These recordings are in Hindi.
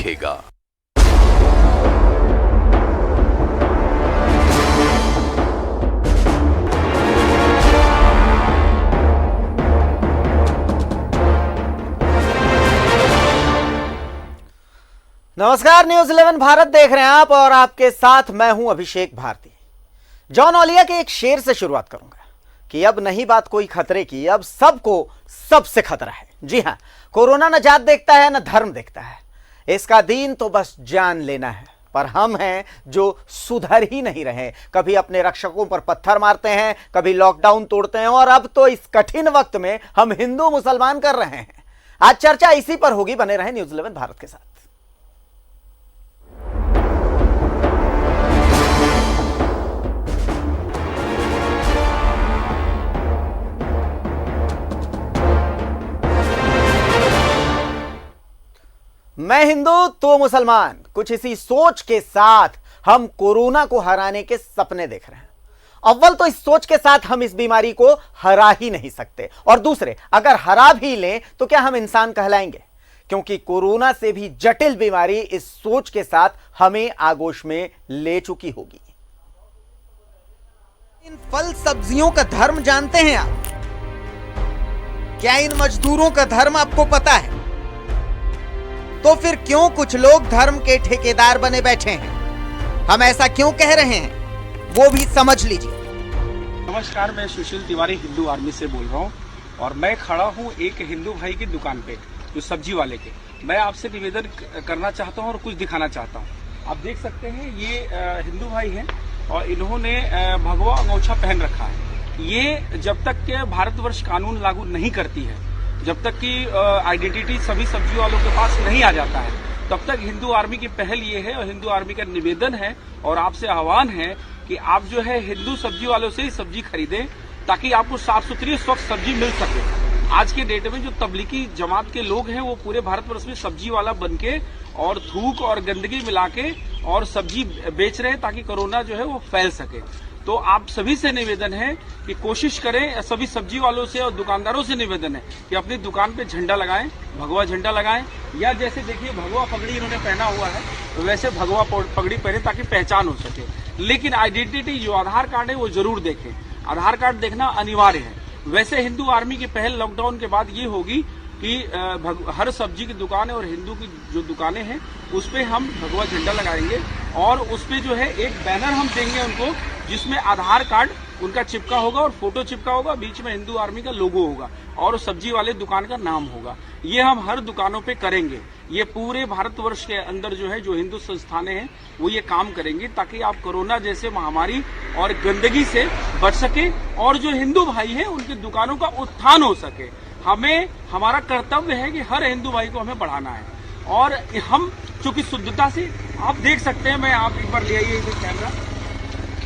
दिखेगा। नमस्कार, न्यूज 11 भारत देख रहे हैं आप और आपके साथ मैं हूं अभिषेक भारती। जॉन ओलिया के एक शेर से शुरुआत करूंगा कि अब नहीं बात कोई खतरे की, अब सबको सबसे खतरा है। जी हां, कोरोना न जात देखता है न धर्म देखता है, इसका दीन तो बस जान लेना है। पर हम हैं जो सुधर ही नहीं रहे, कभी अपने रक्षकों पर पत्थर मारते हैं, कभी लॉकडाउन तोड़ते हैं और अब तो इस कठिन वक्त में हम हिंदू मुसलमान कर रहे हैं। आज चर्चा इसी पर होगी, बने रहे न्यूज 11 भारत के साथ। मैं हिंदू तो मुसलमान, कुछ इसी सोच के साथ हम कोरोना को हराने के सपने देख रहे हैं। अव्वल तो इस सोच के साथ हम इस बीमारी को हरा ही नहीं सकते, और दूसरे अगर हरा भी लें तो क्या हम इंसान कहलाएंगे? क्योंकि कोरोना से भी जटिल बीमारी इस सोच के साथ हमें आगोश में ले चुकी होगी। इन फल सब्जियों का धर्म जानते हैं आप? क्या इन मजदूरों का धर्म आपको पता है? तो फिर क्यों कुछ लोग धर्म के ठेकेदार बने बैठे हैं? हम ऐसा क्यों कह रहे हैं वो भी समझ लीजिए। नमस्कार, मैं सुशील तिवारी हिंदू आर्मी से बोल रहा हूँ और मैं खड़ा हूँ एक हिंदू भाई की दुकान पे, जो सब्जी वाले के। मैं आपसे निवेदन करना चाहता हूँ और कुछ दिखाना चाहता हूँ। आप देख सकते हैं ये हिंदू भाई हैं और इन्होंने भगवा अंगोछा पहन रखा है। ये जब तक के भारतवर्ष कानून लागू नहीं करती है, जब तक कि आइडेंटिटी सभी सब्जी वालों के पास नहीं आ जाता है, तब तक हिंदू आर्मी की पहल ये है और हिंदू आर्मी का निवेदन है और आपसे आह्वान है कि आप जो है हिंदू सब्जी वालों से ही सब्जी खरीदें, ताकि आपको साफ सुथरी स्वच्छ सब्जी मिल सके। आज के डेट में जो तबलीगी जमात के लोग हैं वो पूरे भारतवर्ष में सब्जी वाला बनके और थूक और गंदगी मिला के और सब्जी बेच रहे हैं ताकि कोरोना जो है वो फैल सके। तो आप सभी से निवेदन है कि कोशिश करें, सभी सब्जी वालों से और दुकानदारों से निवेदन है कि अपनी दुकान पे झंडा लगाएं, भगवा झंडा लगाएं, या जैसे देखिए भगवा पगड़ी इन्होंने पहना हुआ है वैसे भगवा पगड़ी पहने ताकि पहचान हो सके। लेकिन आइडेंटिटी जो आधार कार्ड है वो जरूर देखें, आधार कार्ड देखना अनिवार्य है। वैसे हिंदू आर्मी की पहल लॉकडाउन के बाद ये होगी कि हर सब्जी की दुकान है और हिंदू की जो दुकानें हैं उस पे हम भगवा झंडा लगाएंगे और उस पे जो है एक बैनर हम देंगे उनको, जिसमें आधार कार्ड उनका चिपका होगा और फोटो चिपका होगा, बीच में हिंदू आर्मी का लोगो होगा और सब्जी वाले दुकान का नाम होगा। ये हम हर दुकानों पे करेंगे। ये पूरे भारतवर्ष के अंदर जो है जो हिंदू संस्थानें हैं वो ये काम करेंगी ताकि आप कोरोना जैसे महामारी और गंदगी से बच सके और जो हिंदू भाई हैं उनकी दुकानों का उत्थान हो सके। हमें हमारा कर्तव्य है कि हर हिंदू भाई को हमें बढ़ाना है और हम चूंकि शुद्धता से आप देख सकते हैं, मैं आप एक बार ले आइए इधर कैमरा।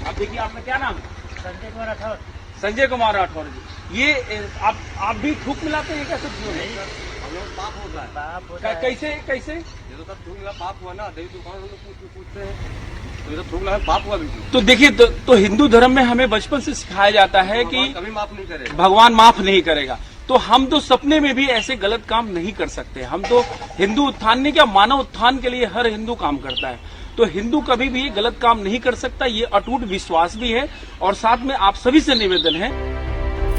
आप देखिए, आपका क्या नाम है? संजय कुमार राठौर। संजय कुमार राठौर जी। ये आप भी थूक मिलाते हैं क्या सब्जियों में? पाप होता है। कैसे कैसे? ये तो थूक मिला पाप हुआ ना, दही दुकान हम लोग पूछते हैं तो ये तो थूक मिला पाप हुआ बिल्कुल। तो देखिए तो हिंदू धर्म में हमें बचपन से सिखाया जाता है कि कभी माफ नहीं करेगा, भगवान माफ नहीं करेगा। तो हम तो सपने में भी ऐसे गलत काम नहीं कर सकते। हम तो हिंदू उत्थान ने क्या, मानव उत्थान के लिए हर हिंदू काम करता है। तो हिंदू कभी भी गलत काम नहीं कर सकता, ये अटूट विश्वास भी है। और साथ में आप सभी से निवेदन है,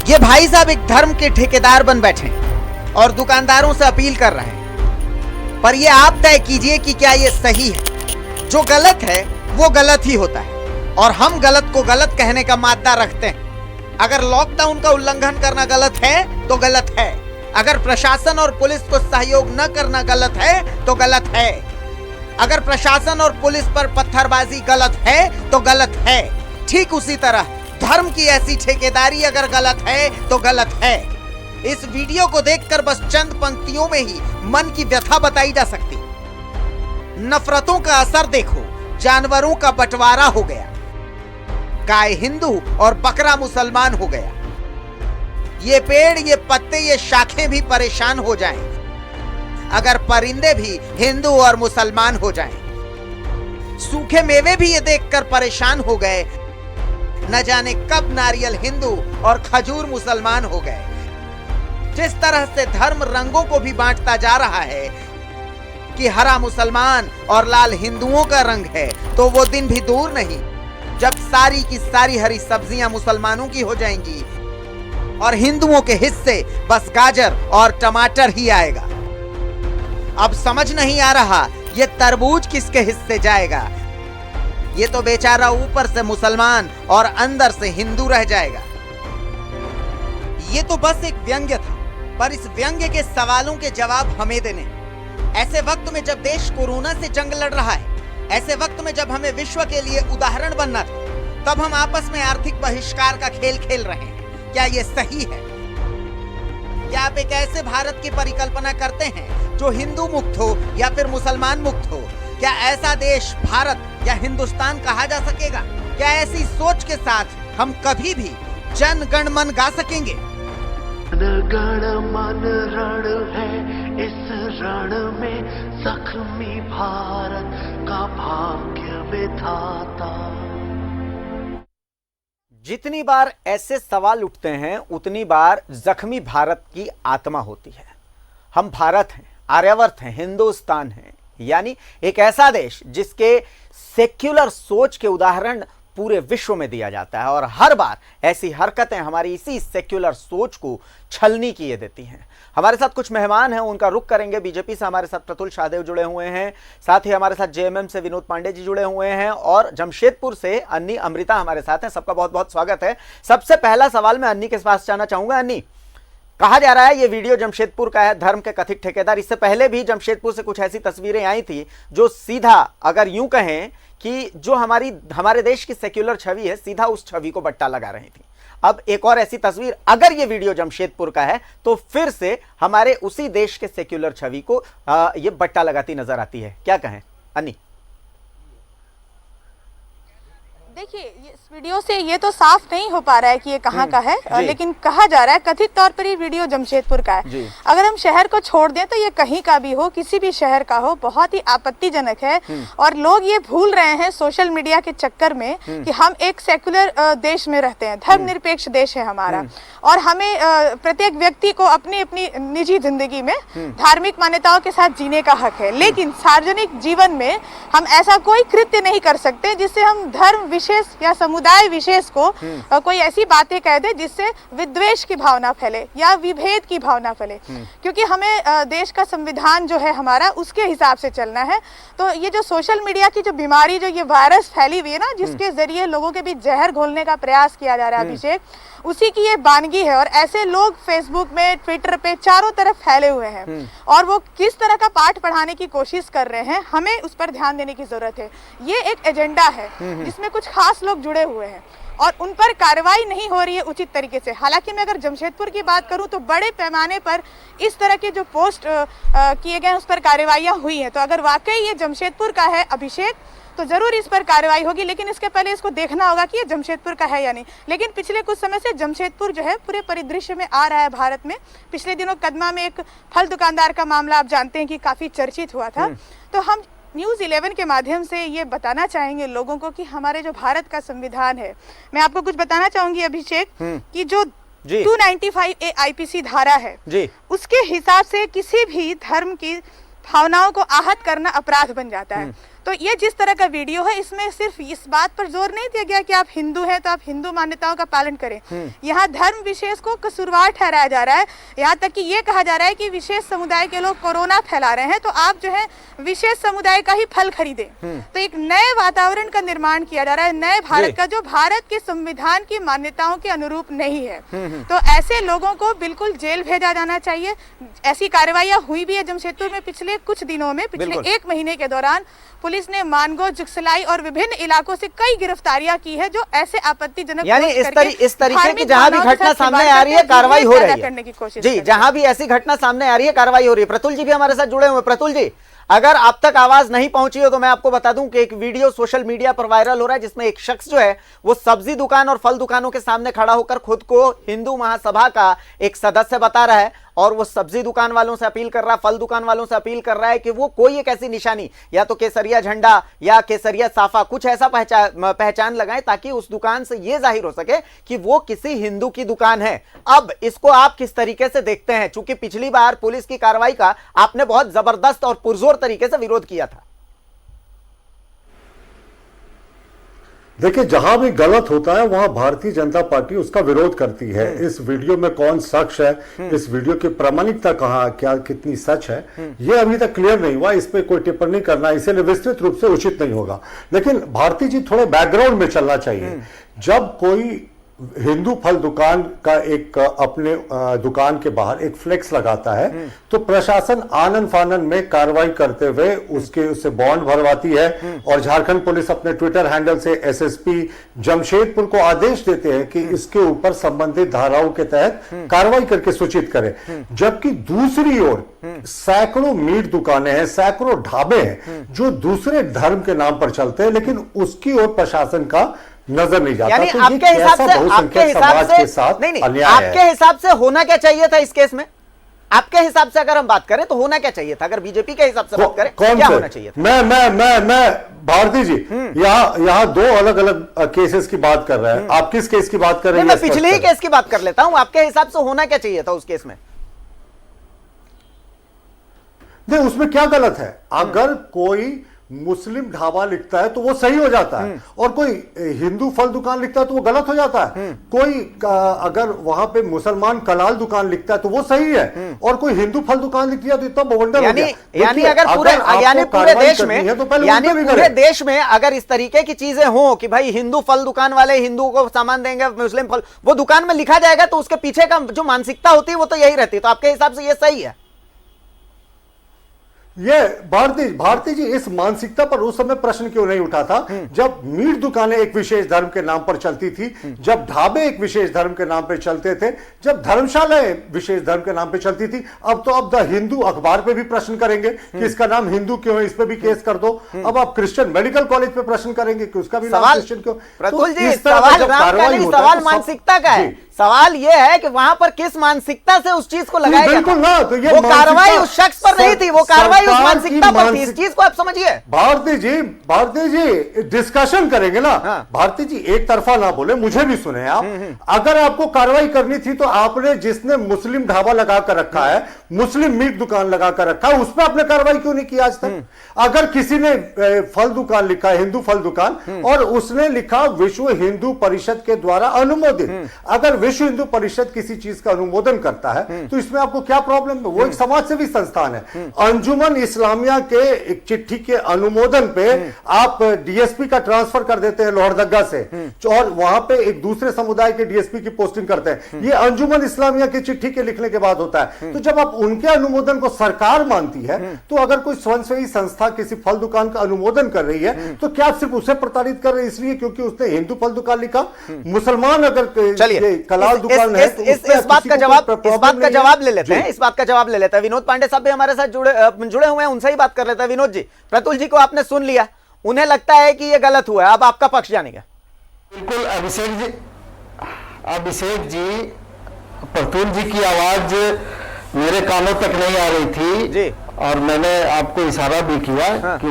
ये भाई साहब एक धर्म के ठेकेदार बन बैठे हैं और दुकानदारों से अपील कर रहे हैं, पर ये आप तय कीजिए कि क्या ये सही है। जो गलत है वो गलत ही होता है और हम गलत को गलत कहने का मादा रखते हैं। अगर लॉकडाउन का उल्लंघन करना गलत है तो गलत है, अगर प्रशासन और पुलिस को सहयोग न करना गलत है तो गलत है, अगर प्रशासन और पुलिस पर पत्थरबाजी गलत है तो गलत है। ठीक उसी तरह धर्म की ऐसी ठेकेदारी अगर गलत है तो गलत है। इस वीडियो को देखकर बस चंद पंक्तियों में ही मन की व्यथा बताई जा सकती। नफरतों का असर देखो, जानवरों का बंटवारा हो गया, गाय हिंदू और बकरा मुसलमान हो गया। ये पेड़, ये पत्ते, ये शाखें भी परेशान हो जाएं अगर परिंदे भी हिंदू और मुसलमान हो जाएं। सूखे मेवे भी ये देखकर परेशान हो गए, न जाने कब नारियल हिंदू और खजूर मुसलमान हो गए। जिस तरह से धर्म रंगों को भी बांटता जा रहा है, कि हरा मुसलमान और लाल हिंदुओं का रंग है, तो वो दिन भी दूर नहीं जब सारी की सारी हरी सब्जियां मुसलमानों की हो जाएंगी और हिंदुओं के हिस्से बस गाजर और टमाटर ही आएगा। अब समझ नहीं आ रहा ये तरबूज किसके हिस्से जाएगा। ये तो बेचारा ऊपर से मुसलमान और अंदर से हिंदू रह जाएगा। ये तो बस एक व्यंग्य था, पर इस व्यंग्य के सवालों के जवाब हमें देने। ऐसे वक्त में जब देश कोरोना से जंग लड़ रहा है, ऐसे वक्त में जब हमें विश्व के लिए उदाहरण बनना था, तब हम आपस में आर्थिक बहिष्कार का खेल खेल रहे हैं। क्या ये सही है? क्या आप एक ऐसे भारत की परिकल्पना करते हैं जो हिंदू मुक्त हो या फिर मुसलमान मुक्त हो? क्या ऐसा देश भारत या हिंदुस्तान कहा जा सकेगा? क्या ऐसी सोच के साथ हम कभी भी जन गण मन गा सकेंगे? गण मन रण है, इस रण में जख्मी भारत का भाग्य विधाता। जितनी बार ऐसे सवाल उठते हैं उतनी बार जख्मी भारत की आत्मा होती है। हम भारत हैं, आर्यावर्त हैं, हिंदुस्तान हैं, यानी एक ऐसा देश जिसके सेक्युलर सोच के उदाहरण पूरे विश्व में दिया जाता है और हर बार ऐसी हरकतें हमारी इसी सेक्युलर सोच को छलनी किए देती हैं। हमारे साथ कुछ मेहमान हैं, उनका रुख करेंगे। बीजेपी से हमारे साथ प्रतुल शाहदेव जुड़े हुए हैं, साथ ही हमारे साथ जेएमएम से विनोद पांडे जी जुड़े हुए हैं और जमशेदपुर से अन्नी अमृता हमारे साथ हैं। सबका बहुत बहुत स्वागत है। सबसे पहला सवाल मैं अन्नी के पास जाना चाहूंगा। अन्नी, कहा जा रहा है ये वीडियो जमशेदपुर का है, धर्म के कथित ठेकेदार। इससे पहले भी जमशेदपुर से कुछ ऐसी तस्वीरें आई थी जो सीधा, अगर यूं कहें कि जो हमारे देश की सेक्युलर छवि है, सीधा उस छवि को बट्टा लगा रही थी। अब एक और ऐसी तस्वीर, अगर ये वीडियो जमशेदपुर का है तो फिर से हमारे उसी देश के सेक्युलर छवि को ये बट्टा लगाती नजर आती है। क्या कहें अन्नी? देखिए, इस वीडियो से ये तो साफ नहीं हो पा रहा है कि ये कहाँ का है, लेकिन कहा जा रहा है कथित तौर पर ये वीडियो जमशेदपुर का है। अगर हम शहर को छोड़ दें तो ये कहीं का भी हो, किसी भी शहर का हो, बहुत ही आपत्तिजनक है। और लोग ये भूल रहे हैं सोशल मीडिया के चक्कर में कि हम एक सेकुलर देश में रहते हैं, धर्मनिरपेक्ष देश है हमारा, और हमें प्रत्येक व्यक्ति को अपनी अपनी निजी जिंदगी में धार्मिक मान्यताओं के साथ जीने का हक है। लेकिन सार्वजनिक जीवन में हम ऐसा कोई कृत्य नहीं कर सकते जिससे हम धर्म विशेष या समुदाय विशेष को कोई ऐसी बातें कह दे जिससे विद्वेष की भावना फैले या विभेद की भावना फैले। क्योंकि हमें देश का संविधान जो है हमारा, उसके हिसाब से चलना है। तो ये जो सोशल मीडिया की जो बीमारी, जो ये वायरस फैली हुई है ना, जिसके जरिए लोगों के बीच जहर घोलने का प्रयास किया जा रहा है अभिषेक, उसी की ये बानगी है। और ऐसे लोग फेसबुक में, ट्विटर पे चारों तरफ फैले हुए हैं और वो किस तरह का पाठ पढ़ाने की कोशिश कर रहे हैं, हमें उस पर ध्यान देने की जरूरत है। ये एक एजेंडा है जिसमें कुछ खास लोग जुड़े हुए हैं और उन पर कार्रवाई नहीं हो रही है उचित तरीके से। हालांकि मैं अगर जमशेदपुर की बात करूं तो बड़े पैमाने पर इस तरह के जो पोस्ट किए गए उस पर कार्रवाइयां हुई हैं। तो अगर वाकई ये जमशेदपुर का है अभिषेक, तो जरूर इस पर कार्रवाई होगी, लेकिन इसके पहले इसको देखना होगा कि ये जमशेदपुर का है या नहीं। लेकिन पिछले कुछ समय से जमशेदपुर जो है पूरे परिदृश्य में आ रहा है भारत में। पिछले दिनों कदमा में एक फल दुकानदार का मामला आप जानते हैं कि काफी चर्चित हुआ था। तो हम न्यूज़ 11 के माध्यम से ये बताना चाहेंगे लोगों को कि हमारे जो भारत का संविधान है, मैं आपको कुछ बताना चाहूंगी अभिषेक, कि जो 295A IPC धारा है उसके हिसाब से किसी भी धर्म की भावनाओं को आहत करना अपराध बन जाता है। तो ये जिस तरह का वीडियो है, इसमें सिर्फ इस बात पर जोर नहीं दिया गया कि आप हिंदू हैं तो आप हिंदू मान्यताओं का पालन करें। यहाँ धर्म विशेष को कसूरवार ठहराया जा रहा है। यहाँ तक कि ये कहा जा रहा है कि विशेष समुदाय के लोग कोरोना फैला रहे हैं तो आप जो है विशेष समुदाय का ही फल खरीदें। तो एक नए वातावरण का निर्माण किया जा रहा है, नए भारत का, जो भारत के संविधान की मान्यताओं के अनुरूप नहीं है। तो ऐसे लोगों को बिल्कुल जेल भेजा जाना चाहिए। ऐसी कार्रवाइयां हुई भी है जमशेदपुर में पिछले कुछ दिनों में। पिछले 1 महीने के दौरान पुलिस ने मानगो, जुगसलाई और विभिन्न इलाकों से कई गिरफ्तारियां की है जो ऐसे आपत्तिजनक, यानी इस तरीके की जहां भी घटना सामने आ रही है कार्रवाई हो रही है करने की कोशिश जी, जहां भी ऐसी घटना सामने आ रही है कार्रवाई हो रही है। प्रतुल जी भी हमारे साथ जुड़े हुए। प्रतुल जी, अगर आप तक आवाज नहीं पहुंची हो तो मैं आपको बता दूं कि एक वीडियो सोशल मीडिया पर वायरल हो रहा है जिसमें एक शख्स जो है वो सब्जी दुकान और फल दुकानों के सामने खड़ा होकर खुद को हिंदू महासभा का एक सदस्य बता रहा है और वो सब्जी दुकान वालों से अपील कर रहा है, फल दुकान वालों से अपील कर रहा है कि वो कोई एक ऐसी निशानी, या तो केसरिया झंडा या केसरिया साफा, कुछ ऐसा पहचान लगाएं ताकि उस दुकान से ये जाहिर हो सके कि वो किसी हिंदू की दुकान है। अब इसको आप किस तरीके से देखते हैं? चूंकि पिछली बार पुलिस की कार्रवाई का आपने बहुत जबरदस्त और पुरजोर तरीके से विरोध किया था। देखिए, जहां भी गलत होता है वहां भारतीय जनता पार्टी उसका विरोध करती है। इस वीडियो में कौन शख्स है, इस वीडियो की प्रामाणिकता कहां, क्या कितनी सच है, यह अभी तक क्लियर नहीं हुआ। इस पे कोई टिप्पणी करना इसलिए विस्तृत रूप से उचित नहीं होगा। लेकिन भारती जी थोड़े बैकग्राउंड में चलना चाहिए। जब कोई हिंदू फल दुकान का एक अपने दुकान के बाहर एक फ्लेक्स लगाता है तो प्रशासन आनन फानन में कार्रवाई करते हुए उससे बॉन्ड भरवाती है और झारखंड पुलिस अपने ट्विटर हैंडल से एसएसपी जमशेदपुर को आदेश देते हैं कि इसके ऊपर संबंधित धाराओं के तहत कार्रवाई करके सूचित करें। जबकि दूसरी ओर सैकड़ों मीट दुकानें हैं, सैकड़ों ढाबे हैं जो दूसरे धर्म के नाम पर चलते हैं, लेकिन उसकी ओर प्रशासन का नजर नहीं जाता। यानी तो आपके हिसाब से आपके हिसाब से होना क्या चाहिए था इस केस में? आपके हिसाब से अगर हम बात करें तो होना क्या चाहिए था? अगर बीजेपी के हिसाब से बात करें क्या होना चाहिए था? मैं भारती जी यहाँ दो अलग अलग केसेस की बात कर रहे हैं। आप किस केस की बात कर रहे हैं? मैं पिछले ही केस की बात कर लेता हूं। आपके हिसाब से होना क्या चाहिए था उस केस में? नहीं, उसमें क्या गलत है? अगर कोई मुस्लिम ढाबा लिखता है तो वो सही हो जाता है, और कोई हिंदू फल दुकान लिखता है तो वो गलत हो जाता है। कोई अगर वहां पे मुसलमान कलाल दुकान लिखता है तो वो सही है, और कोई हिंदू फल दुकान लिख दिया तो इतना बवंडर हो गया। यानी अगर पूरे देश में, यानी पूरे देश में अगर इस तरीके की चीजें हो कि भाई हिंदू फल दुकान वाले हिंदू को सामान देंगे, मुस्लिम फल वो दुकान में लिखा जाएगा, तो उसके पीछे का जो मानसिकता होती है वो तो यही रहती है। तो आपके हिसाब से ये सही है? ये भारती जी इस मानसिकता पर उस समय प्रश्न क्यों नहीं उठा था जब मीट दुकानें एक विशेष धर्म के नाम पर चलती थी, जब ढाबे एक विशेष धर्म के नाम पर चलते थे, जब धर्मशालाएं विशेष धर्म के नाम पर चलती थी। अब तो अब द हिंदू अखबार पे भी प्रश्न करेंगे कि इसका नाम हिंदू क्यों है, इस पे भी केस कर दो। अब आप क्रिश्चियन मेडिकल कॉलेज पे प्रश्न करेंगे कि उसका भी नाम क्रिश्चियन क्यों। प्रतुल जी, सवाल मानसिकता का है। सवाल यह है कि वहां पर किस मानसिकता से उस चीज को लगाया गया। बिल्कुल ना, तो ये वो कार्रवाई उस शख्स पर नहीं थी, वो कार्रवाई उस मानसिकता पर थी। इस चीज को आप समझिए। भारती जी डिस्कशन करेंगे ना। भारती जी एक तरफा ना बोले, मुझे भी सुने आप। अगर आपको कार्रवाई करनी थी तो आपने जिसने मुस्लिम ढाबा लगा कर रखा है, मुस्लिम मीट दुकान लगा कर रखा है, उस पर आपने कार्रवाई क्यों नहीं की आज तक? अगर किसी ने फल दुकान लिखा, हिंदू फल दुकान, और उसने लिखा विश्व हिंदू परिषद के द्वारा अनुमोदित, अगर विश्व हिंदू परिषद किसी चीज का अनुमोदन करता है तो इसमें आपको क्या प्रॉब्लम है? वो एक समाज सेवी संस्थान है। अंजुमन इस्लामिया के एक चिट्ठी के अनुमोदन पे आप डीएसपी का ट्रांसफर कर देते हैं लोहरदगा से, और वहां पे एक दूसरे समुदाय के डीएसपी की पोस्टिंग करते हैं। ये अंजुमन इस्लामिया की चिट्ठी के लिखने के बाद होता है। तो जब आप उनके अनुमोदन को सरकार मानती है, तो अगर कोई स्वयंसेवी संस्था किसी फल दुकान का अनुमोदन कर रही है तो क्या आप सिर्फ उसे प्रताड़ित कर रहे हैं इसलिए क्योंकि उसने हिंदू फल दुकान लिखा? मुसलमान अगर कलाल दुकान है तो इस बात का जवाब ले लेते हैं। इस बात का जवाब ले लेते हैं। विनोद पांडे साहब भी हमारे साथ जुड़े हुए हैं, उनसे ही बात कर लेते हैं। विनोद जी, प्रतुल जी को आपने सुन लिया, उन्हें लगता है कि ये गलत हुआ है, अब आपका पक्ष जानेगा। बिल्कुल अभिषेक जी, प्रतुल जी की आवाज मेरे कानों तक नहीं आ रही थी जी, और मैंने आपको इशारा भी किया कि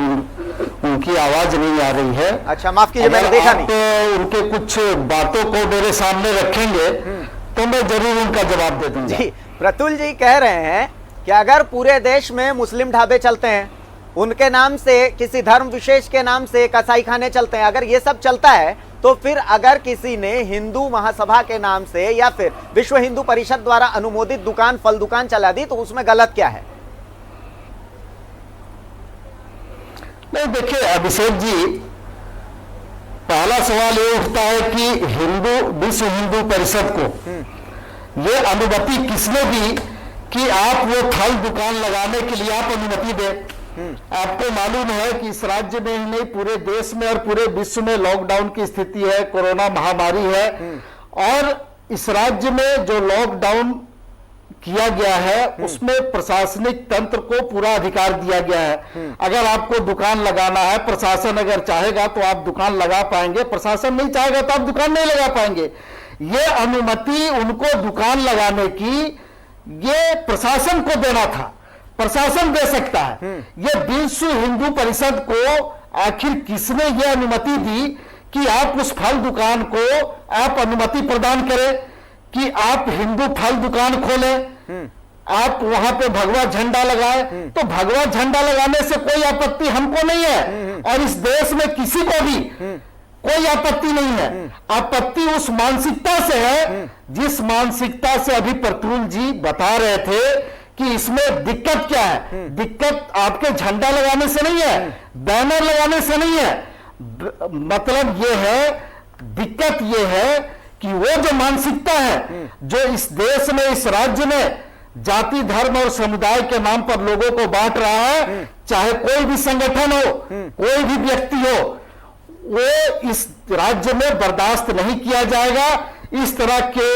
उनकी आवाज नहीं आ रही है। अच्छा, माफ कीजिए, मैंने देखा नहीं। तो उनके कुछ बातों को मेरे सामने रखेंगे तो मैं जरूर उनका जवाब दे दूंगा। जी, प्रतुल जी कह रहे हैं कि अगर पूरे देश में मुस्लिम ढाबे चलते हैं, उनके नाम से किसी धर्म विशेष के नाम से कसाई खाने चलते हैं, अगर ये सब चलता है तो फिर अगर किसी ने हिंदू महासभा के नाम से या फिर विश्व हिंदू परिषद द्वारा अनुमोदित दुकान, फल दुकान चला दी, तो उसमें गलत क्या है? नहीं, देखिए अभिषेक जी, पहला सवाल ये उठता है कि विश्व हिंदू परिषद को ये अनुमति किसने दी कि आप वो फल दुकान लगाने के लिए आप अनुमति दें? आपको मालूम है कि इस राज्य में ही नहीं, पूरे देश में और पूरे विश्व में लॉकडाउन की स्थिति है, कोरोना महामारी है, और इस राज्य में जो लॉकडाउन किया गया है उसमें प्रशासनिक तंत्र को पूरा अधिकार दिया गया है। अगर आपको दुकान लगाना है, प्रशासन अगर चाहेगा तो आप दुकान लगा पाएंगे, प्रशासन नहीं चाहेगा तो आप दुकान नहीं लगा पाएंगे। ये अनुमति उनको दुकान लगाने की ये प्रशासन को देना था, प्रशासन दे सकता है। ये विश्व हिंदू परिषद को आखिर किसने ये अनुमति दी कि आप उस फल दुकान को आप अनुमति प्रदान करें कि आप हिंदू फल दुकान खोलें, आप वहां पे भगवा झंडा लगाए? तो भगवा झंडा लगाने से कोई आपत्ति हमको नहीं है, और इस देश में किसी को भी कोई आपत्ति नहीं है। आपत्ति उस मानसिकता से है जिस मानसिकता से अभी प्रतुल जी बता रहे थे कि इसमें दिक्कत क्या है। दिक्कत आपके झंडा लगाने से नहीं है, बैनर लगाने से नहीं है, मतलब ये है, दिक्कत ये है कि वो जो मानसिकता है जो इस देश में, इस राज्य में जाति धर्म और समुदाय के नाम पर लोगों को बांट रहा है, चाहे कोई भी संगठन हो, कोई भी व्यक्ति हो, वो इस राज्य में बर्दाश्त नहीं किया जाएगा। इस तरह के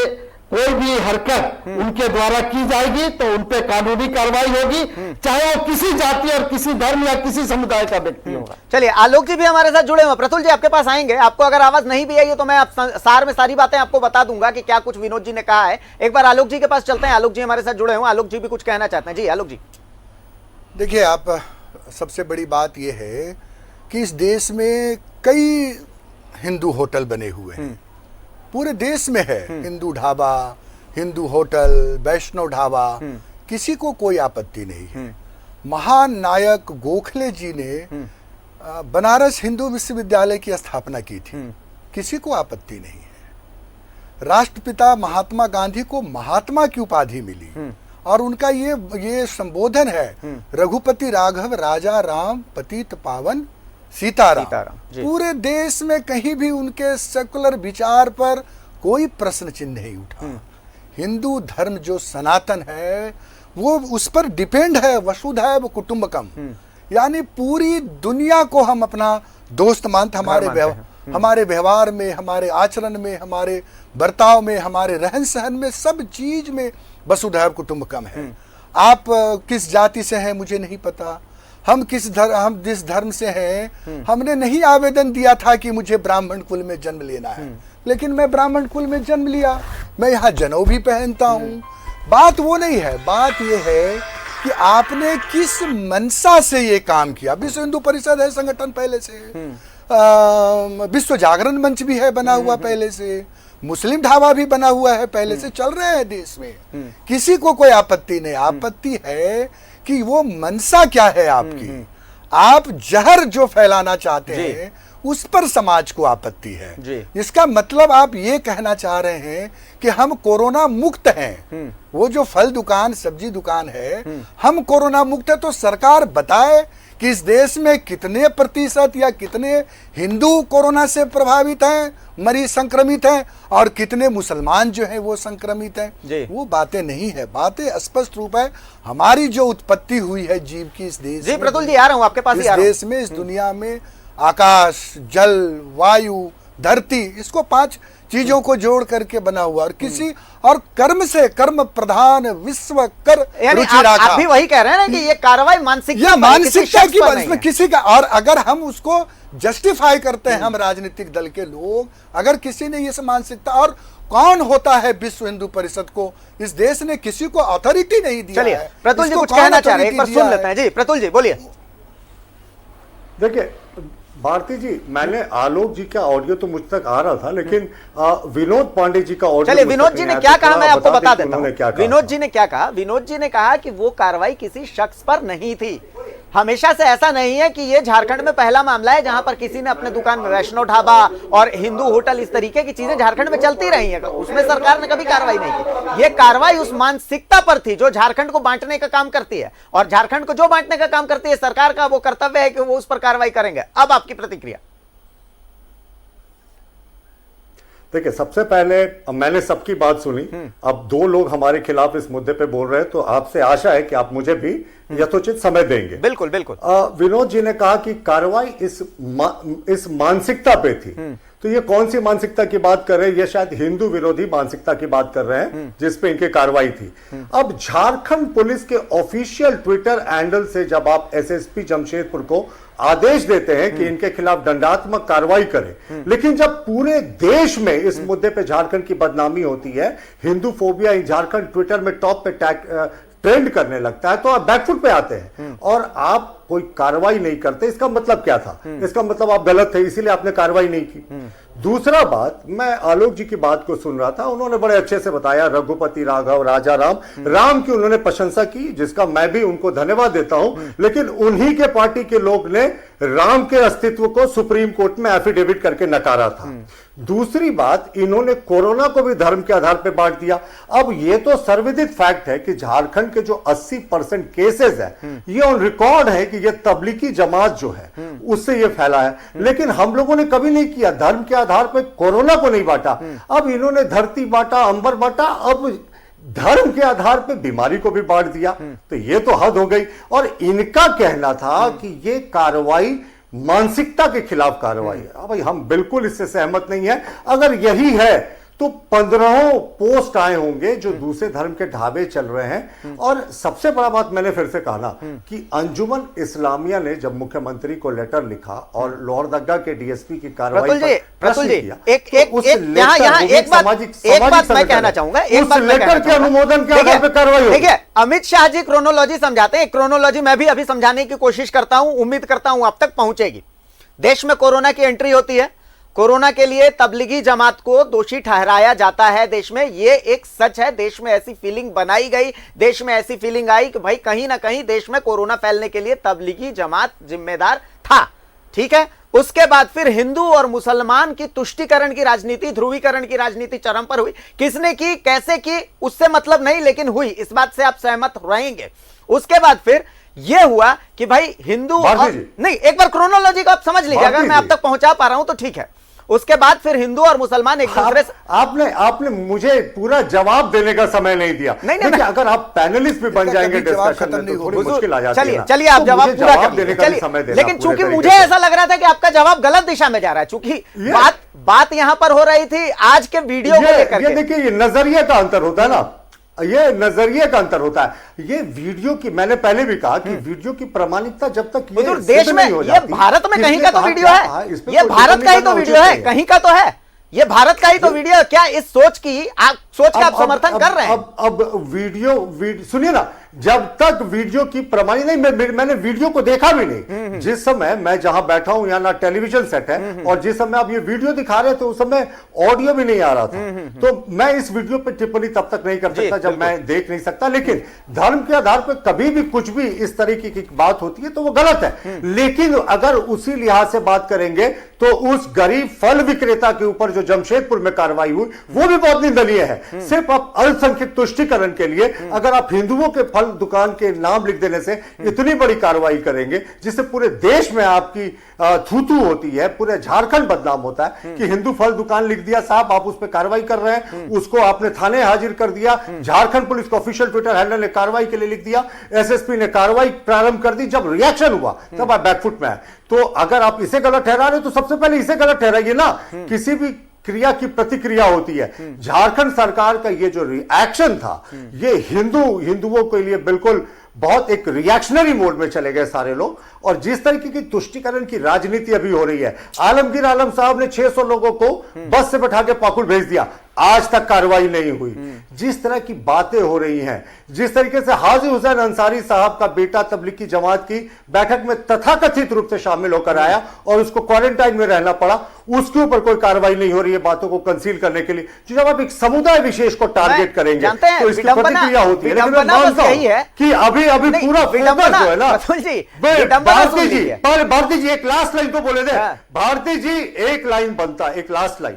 कोई भी हरकत उनके द्वारा की जाएगी तो उन पे कानूनी कार्रवाई होगी, चाहे वो किसी जाति और किसी धर्म या किसी समुदाय का व्यक्ति होगा। चलिए, आलोक जी भी हमारे साथ जुड़े हुए। प्रतुल जी आपके पास आएंगे, आपको अगर आवाज नहीं भी आई तो मैं सार में सारी बातें आपको बता दूंगा कि क्या कुछ विनोद जी ने कहा है। एक बार आलोक जी के पास चलते हैं, आलोक जी हमारे साथ जुड़े हुए, आलोक जी भी कुछ कहना चाहते हैं। जी आलोक जी। देखिए, आप सबसे बड़ी बात यह है कि इस देश में कई हिंदू होटल बने हुए हैं, पूरे देश में है। हिंदू ढाबा, हिंदू होटल, वैष्णव ढाबा, किसी को कोई आपत्ति नहीं है। महान नायक गोखले जी ने बनारस हिंदू विश्वविद्यालय की स्थापना की थी, किसी को आपत्ति नहीं है। राष्ट्रपिता महात्मा गांधी को महात्मा की उपाधि मिली और उनका ये संबोधन है, रघुपति राघव राजा राम पतित पावन सीताराम। पूरे देश में कहीं भी उनके सेकुलर विचार पर कोई प्रश्न चिन्ह नहीं उठा। हिंदू धर्म जो सनातन है वो उस पर डिपेंड है, वसुधैव कुटुंबकम, यानी पूरी दुनिया को हम अपना दोस्त मानते, हमारे व्यवहार में, हमारे आचरण में, हमारे बर्ताव में, हमारे रहन सहन में, सब चीज में वसुधैव कुटुंबकम है। आप किस जाति से हैं मुझे नहीं पता, हम जिस धर्म से हैं, हमने नहीं आवेदन दिया था कि मुझे ब्राह्मण कुल में जन्म लेना है, लेकिन मैं ब्राह्मण कुल में जन्म लिया, मैं यहाँ जनेऊ भी पहनता हूँ। बात वो नहीं है, बात ये है कि आपने किस मनसा से ये काम किया। विश्व हिंदू परिषद है संगठन पहले से, विश्व जागरण मंच भी है बना हुआ पहले से, मुस्लिम ढाबा भी बना हुआ है पहले से, चल रहे हैं देश में, किसी को कोई आपत्ति नहीं। आपत्ति है कि वो मनसा क्या है आपकी, आप जहर जो फैलाना चाहते हैं उस पर समाज को आपत्ति है। इसका मतलब आप ये कहना चाह रहे हैं कि हम कोरोना मुक्त हैं। वो जो फल दुकान, सब्जी दुकान है, हम कोरोना मुक्त है, तो सरकार बताए कि इस देश में कितने प्रतिशत या कितने हिंदू कोरोना से प्रभावित हैं, मरीज संक्रमित हैं, और कितने मुसलमान जो हैं वो संक्रमित हैं। वो बातें नहीं है, बातें स्पष्ट रूप है। हमारी जो उत्पत्ति हुई है जीव की इस देश में, प्रतुल जी आ रहा हूं आपके पास, इस देश में, इस दुनिया में आकाश, जल, वायु, धरती, इसको 5 चीजों को जोड़ करके बना हुआ, और किसी और कर्म से, कर्म प्रधान विश्व कर रुचि रखा। आप भी वही कह रहे हैं ना कि ये कार्रवाई मानसिकता की इसमें किसी का, और अगर हम उसको जस्टिफाई करते हैं, हम राजनीतिक दल के लोग, अगर किसी ने ये मानसिकता, और कौन होता है विश्व हिंदू परिषद को, इस देश ने किसी को अथॉरिटी नहीं दिया। चलिए प्रतुल जी कुछ कहना चाह रहे हैं, एक बार सुन लेते हैं। जी प्रतुल जी बोलिए। देखिए भारती जी, मैंने आलोक जी का ऑडियो तो मुझ तक आ रहा था, लेकिन विनोद पांडे जी का ऑडियो, चलिए विनोद जी ने क्या कहा मैं आपको बता देता हूं। विनोद जी ने क्या कहा? विनोद जी ने कहा कि वो कार्रवाई किसी शख्स पर नहीं थी। हमेशा से ऐसा नहीं है कि ये झारखंड में पहला मामला है जहां पर किसी ने अपने दुकान में वैष्णव ढाबा और हिंदू होटल, इस तरीके की चीजें झारखंड में चलती रही है, उसमें सरकार ने कभी कार्रवाई नहीं की। ये कार्रवाई उस मानसिकता पर थी जो झारखंड को बांटने का काम करती है, और झारखंड को जो बांटने का काम करती है सरकार का वो कर्तव्य है कि वो उस पर कार्रवाई करेंगे। अब आपकी प्रतिक्रिया। देखिए, सबसे पहले मैंने सबकी बात सुनी, अब 2 लोग हमारे खिलाफ इस मुद्दे पे बोल रहे हैं, तो आपसे आशा है कि आप मुझे भी यथोचित समय देंगे। बिल्कुल बिल्कुल। विनोद जी ने कहा कि कार्रवाई इस मानसिकता पे थी, तो ये कौन सी मानसिकता की बात कर रहे हैं? ये शायद हिंदू विरोधी मानसिकता की बात कर रहे हैं जिस पे इनकी कार्रवाई थी। अब झारखंड पुलिस के ऑफिशियल ट्विटर हैंडल से जब आप एसएसपी जमशेदपुर को आदेश देते हैं कि इनके खिलाफ दंडात्मक कार्रवाई करें, लेकिन जब पूरे देश में इस मुद्दे पे झारखंड की बदनामी होती है, हिंदू फोबिया इन झारखंड ट्विटर में टॉप पे ट्रेंड करने लगता है, तो आप बैकफुट पे आते हैं और आप कोई कार्रवाई नहीं करते। इसका मतलब क्या था? इसका मतलब आप गलत थे, इसीलिए आपने कार्रवाई नहीं की। दूसरा बात, मैं आलोक जी की बात को सुन रहा था, उन्होंने बड़े अच्छे से बताया रघुपति राघव राजा राम की उन्होंने प्रशंसा की, जिसका मैं भी उनको धन्यवाद देता हूं, लेकिन उन्हीं के पार्टी के लोग ने राम के अस्तित्व को सुप्रीम कोर्ट में एफिडेविट करके नकारा था। दूसरी बात, इन्होंने कोरोना को भी धर्म के आधार पर बांट दिया। अब ये तो सर्वविदित फैक्ट है कि झारखंड के जो 80% केसेस है ये ऑन रिकॉर्ड है कि ये तबलीगी जमात जो है उससे ये फैला है, लेकिन हम लोगों ने कभी नहीं किया, धर्म के आधार पर कोरोना को नहीं बांटा। अब इन्होंने धरती बांटा, अंबर बांटा, अब धर्म के आधार पर बीमारी को भी बांट दिया, तो ये तो हद हो गई। और इनका कहना था कि ये कार्रवाई मानसिकता के खिलाफ कार्रवाई है। अब भाई हम बिल्कुल इससे सहमत नहीं है। अगर यही है तो 15 पोस्ट आए होंगे जो दूसरे धर्म के ढाबे चल रहे हैं। और सबसे बड़ा बात मैंने फिर से कहा ना कि अंजुमन इस्लामिया ने जब मुख्यमंत्री को लेटर लिखा और लोहरदगा के डीएसपी की कार्रवाई पर प्रश्न किया, एक बात मैं कहना चाहूंगा, एक बात लेटर के अनुमोदन के आधार पर कार्रवाई होगी। देखिए, अमित शाह जी क्रोनोलॉजी समझाते हैं, क्रोनोलॉजी मैं भी अभी समझाने की कोशिश करता हूं, उम्मीद करता हूं आप तक पहुंचेगी। देश में कोरोना की एंट्री होती है, कोरोना के लिए तबलीगी जमात को दोषी ठहराया जाता है। देश में ये एक सच है, देश में ऐसी फीलिंग बनाई गई, देश में ऐसी फीलिंग आई कि भाई कहीं ना कहीं देश में कोरोना फैलने के लिए तबलीगी जमात जिम्मेदार था। ठीक है, उसके बाद फिर हिंदू और मुसलमान की तुष्टीकरण की राजनीति, ध्रुवीकरण की राजनीति चरम पर हुई। किसने की, कैसे की, उससे मतलब नहीं, लेकिन हुई, इस बात से आप सहमत रहेंगे। उसके बाद फिर यह हुआ कि भाई हिंदू नहीं, एक बार क्रोनोलॉजी को आप समझ लीजिए, अगर मैं आप तक पहुंचा पा रहा हूं तो ठीक है। उसके बाद फिर हिंदू और मुसलमान एक दूसरे से आपने मुझे पूरा जवाब देने का समय नहीं दिया। नहीं, अगर आप पैनलिस्ट भी बन जाएंगे डिस्कशन में तो थोड़ी मुश्किल आ जाती है। चलिए आप जवाब पूरा देने का समय देना। लेकिन चूंकि मुझे ऐसा लग रहा था कि आपका जवाब गलत दिशा में जा रहा है, चूंकि बात यहां पर हो रही थी आज के वीडियो को लेकर के। देखिए, ये नजरिए का अंतर होता है ना, ये नजरिए का अंतर होता है। ये वीडियो की, मैंने पहले भी कहा कि वीडियो की प्रमाणिकता जब तक ये देश में, ये भारत में कहीं का तो वीडियो है, ये भारत का ही तो वीडियो है, कहीं का तो है, ये भारत का ही तो वीडियो। क्या इस सोच की आप आप समर्थन कर रहे हैं? अब वीडियो सुनिए ना, जब तक वीडियो की प्रमाणित नहीं, मैंने वीडियो को देखा भी नहीं। जिस समय मैं जहां बैठा हूं, यहां ना टेलीविजन सेट है, और जिस समय आप ये वीडियो दिखा रहे थे उस समय ऑडियो भी नहीं आ रहा था। तो मैं इस वीडियो पे टिप्पणी तब तक नहीं कर सकता जब मैं देख नहीं सकता। लेकिन धर्म के आधार पर कभी भी कुछ भी इस तरीके की बात होती है तो वो गलत है। लेकिन अगर उसी लिहाज से बात करेंगे तो उस गरीब फल विक्रेता के ऊपर जो जमशेदपुर में कार्रवाई हुई वो भी बहुत निंदनीय है। सिर्फ आप अल्पसंख्यक तुष्टीकरण के लिए अगर आप हिंदुओं के फल दुकान के नाम लिख देने से इतनी बड़ी कार्रवाई करेंगे जिससे पूरे देश में आपकी थू-थू होती है, पूरे झारखंड बदनाम होता है कि हिंदू फल दुकान लिख दिया साहब, आप उस पर कार्रवाई कर रहे हैं, उसको आपने थाने हाजिर कर दिया, झारखंड पुलिस का ऑफिशियल ट्विटर हैंडल ने कार्रवाई के लिए लिख दिया, एसएसपी ने कार्रवाई प्रारंभ कर दी। जब रिएक्शन हुआ तब आप बैकफुट में आए। तो अगर आप इसे गलत ठहरा रहे हो तो सबसे पहले इसे गलत ठहराइए ना। किसी भी क्रिया की प्रतिक्रिया होती है। झारखंड सरकार का ये जो रिएक्शन था, ये हिंदुओं के लिए बिल्कुल बहुत एक रिएक्शनरी मोड में चले गए सारे लोग। और जिस तरीके की तुष्टीकरण की राजनीति अभी हो रही है, आलमगीर आलम साहब ने 600 लोगों को बस से बैठा के पाकुड़ भेज दिया, आज तक कार्रवाई नहीं हुई। जिस तरह की बातें हो रही हैं, जिस तरीके से हाजी हुसैन अंसारी साहब का बेटा तबलीगी जमात की बैठक में तथाकथित रूप से शामिल होकर आया और उसको क्वारंटाइन में रहना पड़ा, उसके ऊपर कोई कार्रवाई नहीं हो रही है बातों को कंसील करने के लिए। जब आप एक समुदाय विशेष को टारगेट करेंगे तो इसकी प्रतिक्रिया होती है। लेकिन मैं मानता हूं कि अभी पूरा फोकस जो है ना, भारती जी एक लास्ट लाइन तो बोले दे, भारती जी एक लाइन बनता, एक लास्ट लाइन।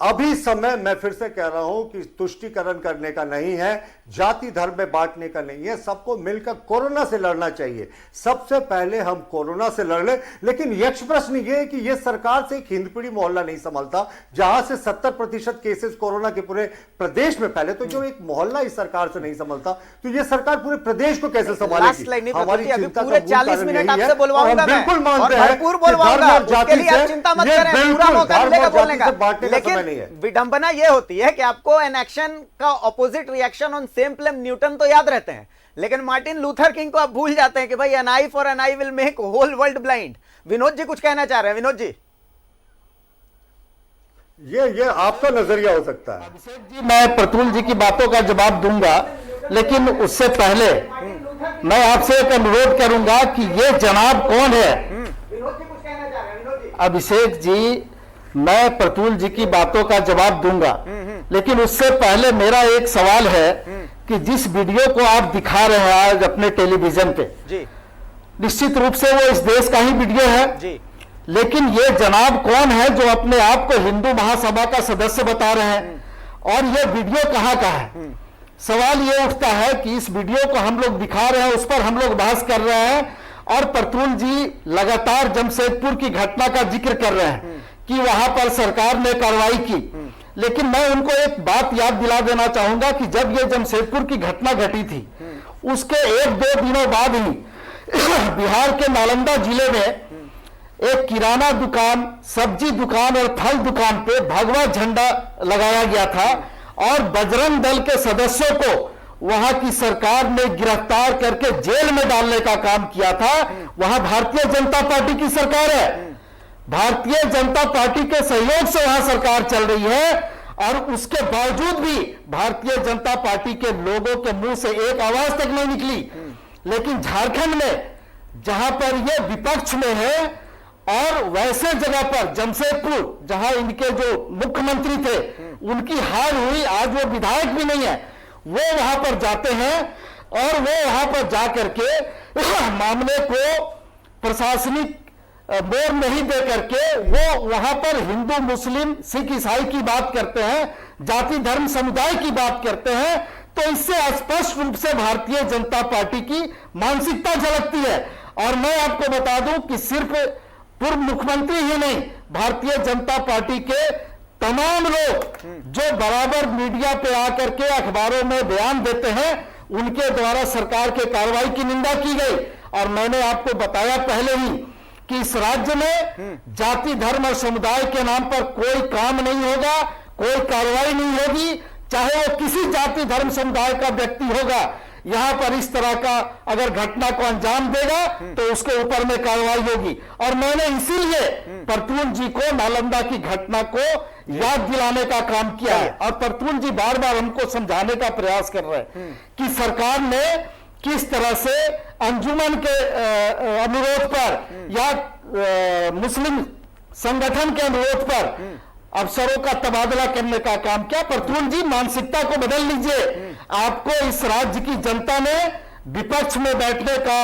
अभी समय, मैं फिर से कह रहा हूं कि तुष्टीकरण करने का नहीं है, जाति धर्म में बांटने का नहीं है, सबको मिलकर कोरोना से लड़ना चाहिए। सबसे पहले हम कोरोना से लड़ ले। लेकिन यक्ष प्रश्न यह है कि यह सरकार से एक हिंदपीढ़ी मोहल्ला नहीं संभलता, जहां से 70% केसेस कोरोना के पूरे प्रदेश में फैले, तो जो एक मोहल्ला इस सरकार से नहीं संभलता, तो यह सरकार पूरे प्रदेश को कैसे संभालेगी? हमारी चिंता पूरे 40 मिनट आपसे बोलवाऊंगा, बिल्कुल मानते हैं, भरपूर बोलवाऊंगा, उसके लिए आप चिंता मत करें, पूरा मौका मिलेगा बोलने का। लेकिन विडंबना यह होती है कि आपको एन एक्शन का opposite reaction on same flame Newton तो याद रहते हैं, लेकिन मार्टिन लूथर किंग को आप भूल जाते हैं कि भाई an eye for an eye will make whole world blind. Vinod ji कुछ कहना चाह रहे हैं। विनोद जी, ये आपका नजरिया हो सकता है। अभिषेक जी, मैं प्रतुल जी की बातों का जवाब दूंगा, लेकिन उससे पहले मैं आपसे एक अनुरोध करूंगा कि ये जनाब कौन है। विनोद जी कुछ कहना चाह रहे हैं। विनोद जी, अभिषेक जी, मैं प्रतुल जी की बातों का जवाब दूंगा, लेकिन उससे पहले मेरा एक सवाल है कि जिस वीडियो को आप दिखा रहे हैं आज अपने टेलीविजन पे, जी, निश्चित रूप से वो इस देश का ही वीडियो है, जी, लेकिन ये जनाब कौन है जो अपने आप को हिंदू महासभा का सदस्य बता रहे हैं, और ये वीडियो कहाँ का है? सवाल ये उठता है कि इस वीडियो को हम लोग दिखा रहे हैं, उस पर हम लोग बहस कर रहे हैं, और प्रतुल जी लगातार जमशेदपुर की घटना का जिक्र कर रहे हैं कि वहां पर सरकार ने कार्रवाई की। लेकिन मैं उनको एक बात याद दिला देना चाहूंगा कि जब ये जमशेदपुर की घटना घटी थी, उसके 1-2 दिनों बाद ही बिहार के नालंदा जिले में एक किराना दुकान, सब्जी दुकान और फल दुकान पे भगवा झंडा लगाया गया था, और बजरंग दल के सदस्यों को वहां की सरकार ने गिरफ्तार करके जेल में डालने का काम किया था। वहां भारतीय जनता पार्टी की सरकार है, भारतीय जनता पार्टी के सहयोग से वहां सरकार चल रही है, और उसके बावजूद भी भारतीय जनता पार्टी के लोगों के मुंह से एक आवाज तक नहीं निकली। लेकिन झारखंड में जहां पर ये विपक्ष में है, और वैसे जगह पर जमशेदपुर जहां इनके जो मुख्यमंत्री थे उनकी हार हुई, आज वो विधायक भी नहीं है, वो वहां पर जाते हैं, और वो वहां पर जाकर के मामले को प्रशासनिक मोड़ नहीं दे करके वो वहां पर हिंदू मुस्लिम सिख ईसाई की बात करते हैं, जाति धर्म समुदाय की बात करते हैं। तो इससे स्पष्ट रूप से भारतीय जनता पार्टी की मानसिकता झलकती है। और मैं आपको बता दूं कि सिर्फ पूर्व मुख्यमंत्री ही नहीं, भारतीय जनता पार्टी के तमाम लोग जो बराबर मीडिया पे आकर के अखबारों में बयान देते हैं, उनके द्वारा सरकार के कार्रवाई की निंदा की गई। और मैंने आपको बताया पहले ही कि इस राज्य में जाति धर्म और समुदाय के नाम पर कोई काम नहीं होगा, कोई कार्रवाई नहीं होगी, चाहे वो किसी जाति धर्म समुदाय का व्यक्ति होगा। यहां पर इस तरह का अगर घटना को अंजाम देगा तो उसके ऊपर में कार्रवाई होगी। और मैंने इसीलिए प्रतुल जी को नालंदा की घटना को याद दिलाने का काम किया है। और प्रतुल जी बार बार हमको समझाने का प्रयास कर रहे हैं कि सरकार ने किस तरह से अंजुमन के अनुरोध पर या मुस्लिम संगठन के अनुरोध पर अफसरों का तबादला करने का काम किया। प्रतुल जी, मानसिकता को बदल लीजिए। आपको इस राज्य की जनता ने विपक्ष में बैठने का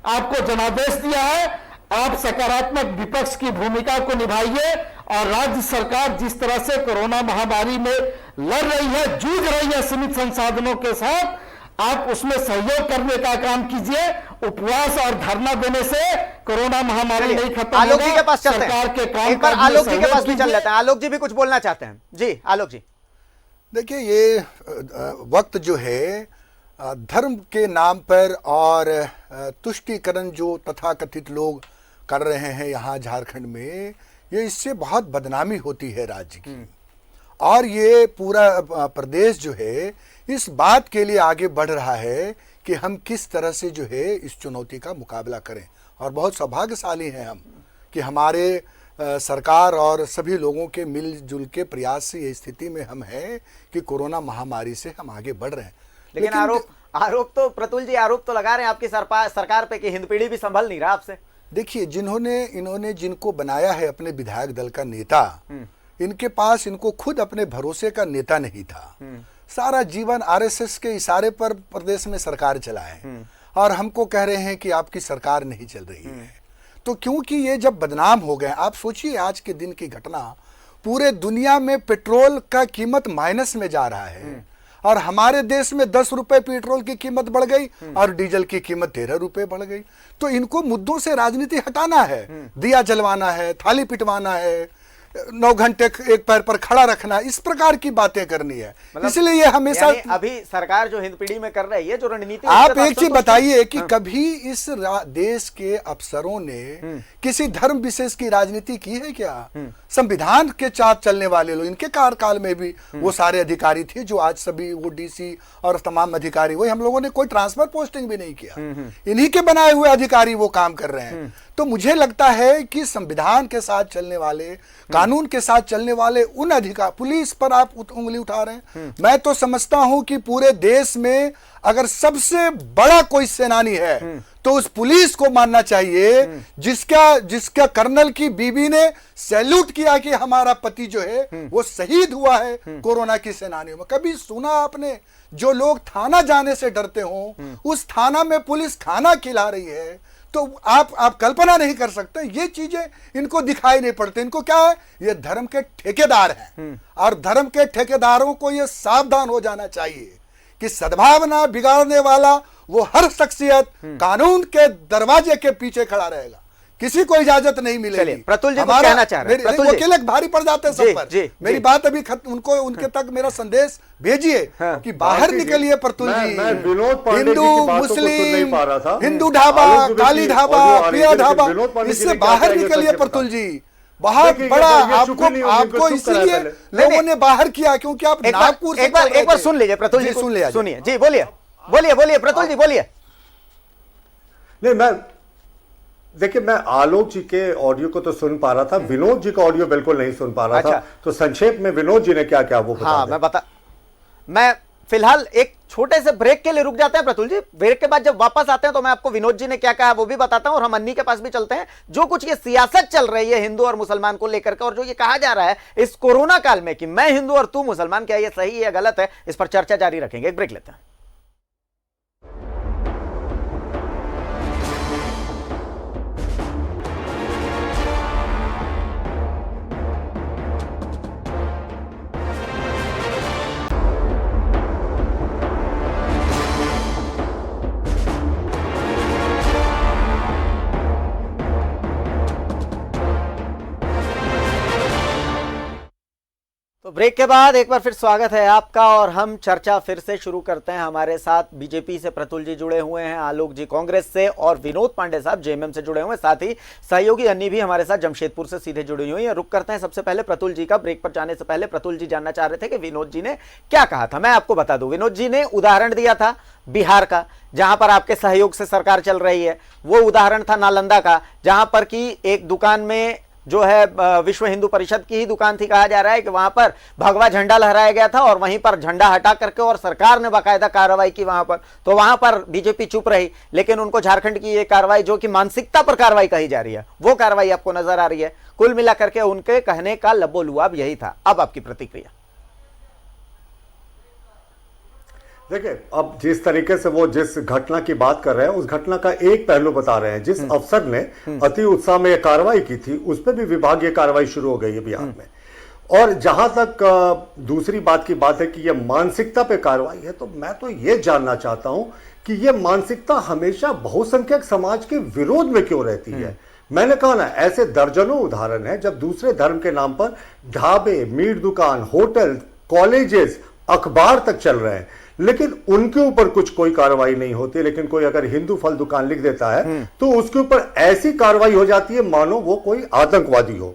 आपको जनादेश दिया है। आप सकारात्मक विपक्ष की भूमिका को निभाइए, और राज्य सरकार जिस तरह से कोरोना महामारी में लड़ रही है, जूझ रही है सीमित संसाधनों के साथ, आप उसमें सहयोग करने का काम कीजिए। उपवास और धरना देने से कोरोना महामारी नहीं खत्म आलोक जी के पास चलते हैं। सरकार के काम एक बार आलोक जी के पास भी चल जाते हैं। आलोक जी भी कुछ बोलना चाहते हैं। जी आलोक जी, देखिए, ये वक्त जो है धर्म के नाम पर और तुष्टीकरण जो तथाकथित लोग कर रहे हैं यहाँ झारखंड में, ये इससे बहुत बदनामी होती है राज्य की। और ये पूरा प्रदेश जो है इस बात के लिए आगे बढ़ रहा है कि हम किस तरह से जो है इस चुनौती का मुकाबला करें। और बहुत सौभाग्यशाली हैं हम कि हमारे सरकार और सभी लोगों के मिलजुल के प्रयास से ये स्थिति में हम हैं कि कोरोना महामारी से हम आगे बढ़ रहे हैं। लेकिन आरोप तो प्रतुल जी आरोप तो लगा रहे हैं आपकी सरकार पे कि हिंद पीढ़ी भी संभल नहीं रहा आपसे। देखिए, इन्होंने जिनको बनाया है अपने विधायक दल का नेता, इनके पास इनको खुद अपने भरोसे का नेता नहीं था। सारा जीवन आरएसएस के इशारे पर प्रदेश में सरकार चलाए, और हमको कह रहे हैं कि आपकी सरकार नहीं चल रही है। तो क्योंकि ये जब बदनाम हो गए, आप सोचिए आज के दिन की घटना, पूरे दुनिया में पेट्रोल का कीमत माइनस में जा रहा है और हमारे देश में 10 रुपए पेट्रोल की कीमत बढ़ गई और डीजल की कीमत 13 रुपए बढ़ गई। तो इनको मुद्दों से राजनीति हटाना है, दिया जलवाना है, थाली पिटवाना है, 9 घंटे एक पैर पर खड़ा रखना, इस प्रकार की बातें करनी है। इसलिए ये हमेशा अभी सरकार जो हिंद पीढ़ी में कर रही है, जो रणनीति, आप एक चीज बताइए कि कभी इस देश के अफसरों ने किसी धर्म विशेष की राजनीति की है क्या? संविधान के साथ चलने वाले लोग, इनके कार्यकाल में भी वो सारे अधिकारी थे जो आज सभी वो डीसी और तमाम अधिकारी, वही हम लोगों ने कोई ट्रांसफर पोस्टिंग भी नहीं किया, इन्हीं के बनाए हुए अधिकारी वो काम कर रहे हैं। तो मुझे लगता है कि संविधान के साथ चलने वाले, कानून के साथ चलने वाले उन अधिकार, पुलिस पर आप उंगली उठा रहे हैं। मैं तो समझता हूं कि पूरे देश में अगर सबसे बड़ा कोई सेनानी है तो उस पुलिस को मानना चाहिए जिसका कर्नल की बीवी ने सैल्यूट किया कि हमारा पति जो है वो शहीद हुआ है कोरोना की सेनानियों में। कभी सुना आपने जो लोग थाना जाने से डरते हो, उस थाना में पुलिस खाना खिला रही है? तो आप कल्पना नहीं कर सकते, ये चीजें इनको दिखाई नहीं पड़ती। इनको क्या है, ये धर्म के ठेकेदार हैं और धर्म के ठेकेदारों को ये सावधान हो जाना चाहिए कि सद्भावना बिगाड़ने वाला वो हर शख्सियत कानून के दरवाजे के पीछे खड़ा रहेगा, किसी को इजाजत नहीं मिलेगी। प्रतुल जी कुछ कहना चाह रहे हैं? वकील भारी पड़ जाते हैं सब पर। मेरी बात अभी उनको उनके तक मेरा संदेश भेजिए कि बाहर निकलिए प्रतुल जी। हिंदू मुस्लिम, हिंदू ढाबा, काली ढाबा, पिया ढाबा, इससे बाहर निकलिए प्रतुल जी। बहुत बड़ा आपको इसलिए लोगों ने बाहर किया क्योंकि आप नागपुर से। एक बार सुन लीजिए प्रतुल जी, सुन लिया, सुनिए जी, बोलिए प्रतुल जी बोलिए। नहीं, देखिए मैं आलोक जी के ऑडियो को तो सुन पा रहा था, विनोद जी का ऑडियो बिल्कुल नहीं सुन पा रहा था। तो संक्षेप में विनोद जी ने क्या क्या वो मैं फिलहाल एक छोटे से ब्रेक के लिए रुक जाते हैं प्रतुल जी। ब्रेक के बाद जब वापस आते हैं तो मैं आपको विनोद जी ने क्या कहा वो भी बताता हूं और हम अन्नी के पास भी चलते हैं। जो कुछ ये सियासत चल रही है हिंदू और मुसलमान को लेकर के, और जो ये कहा जा रहा है इस कोरोना काल में कि मैं हिंदू और तू मुसलमान, क्या ये सही है गलत है, इस पर चर्चा जारी रखेंगे। एक ब्रेक लेते हैं। तो ब्रेक के बाद एक बार फिर स्वागत है आपका और हम चर्चा फिर से शुरू करते हैं। हमारे साथ बीजेपी से प्रतुल जी जुड़े हुए हैं, आलोक जी कांग्रेस से और विनोद पांडे साहब जेएमएम से जुड़े हुए हैं। साथ ही सहयोगी अन्नी भी हमारे साथ जमशेदपुर से सीधे जुड़ी हुई है। रुक करते हैं सबसे पहले प्रतुल जी का। ब्रेक पर जाने से पहले प्रतुल जी जानना चाह रहे थे कि विनोद जी ने क्या कहा था। मैं आपको बता दूं, विनोद जी ने उदाहरण दिया था बिहार का, जहां पर आपके सहयोग से सरकार चल रही है। वो उदाहरण था नालंदा का, जहां पर की एक दुकान में जो है विश्व हिंदू परिषद की ही दुकान थी, कहा जा रहा है कि वहां पर भगवा झंडा लहराया गया था और वहीं पर झंडा हटा करके और सरकार ने बाकायदा कार्रवाई की वहां पर। तो वहां पर बीजेपी चुप रही, लेकिन उनको झारखंड की ये कार्रवाई जो कि मानसिकता पर कार्रवाई कही जा रही है, वो कार्रवाई आपको नजर आ रही है। कुल मिलाकर के उनके कहने का लबोलुआब यही था। अब आपकी प्रतिक्रिया। देखिए, अब जिस तरीके से वो जिस घटना की बात कर रहे हैं उस घटना का एक पहलू बता रहे हैं। जिस अफसर ने अति उत्साह में कार्रवाई की थी उस पर भी विभागीय कार्रवाई शुरू हो गई है बिहार में। और जहां तक दूसरी बात की बात है कि ये मानसिकता पे कार्रवाई है, तो मैं तो ये जानना चाहता हूं कि ये मानसिकता हमेशा बहुसंख्यक समाज के विरोध में क्यों रहती है। मैंने कहा ना, ऐसे दर्जनों उदाहरण है जब दूसरे धर्म के नाम पर ढाबे, मीट दुकान, होटल, कॉलेजेस, अखबार तक चल रहे हैं, लेकिन उनके ऊपर कोई कार्रवाई नहीं होती। लेकिन कोई अगर हिंदू फल दुकान लिख देता है तो उसके ऊपर ऐसी कार्रवाई हो जाती है मानो वो कोई आतंकवादी हो।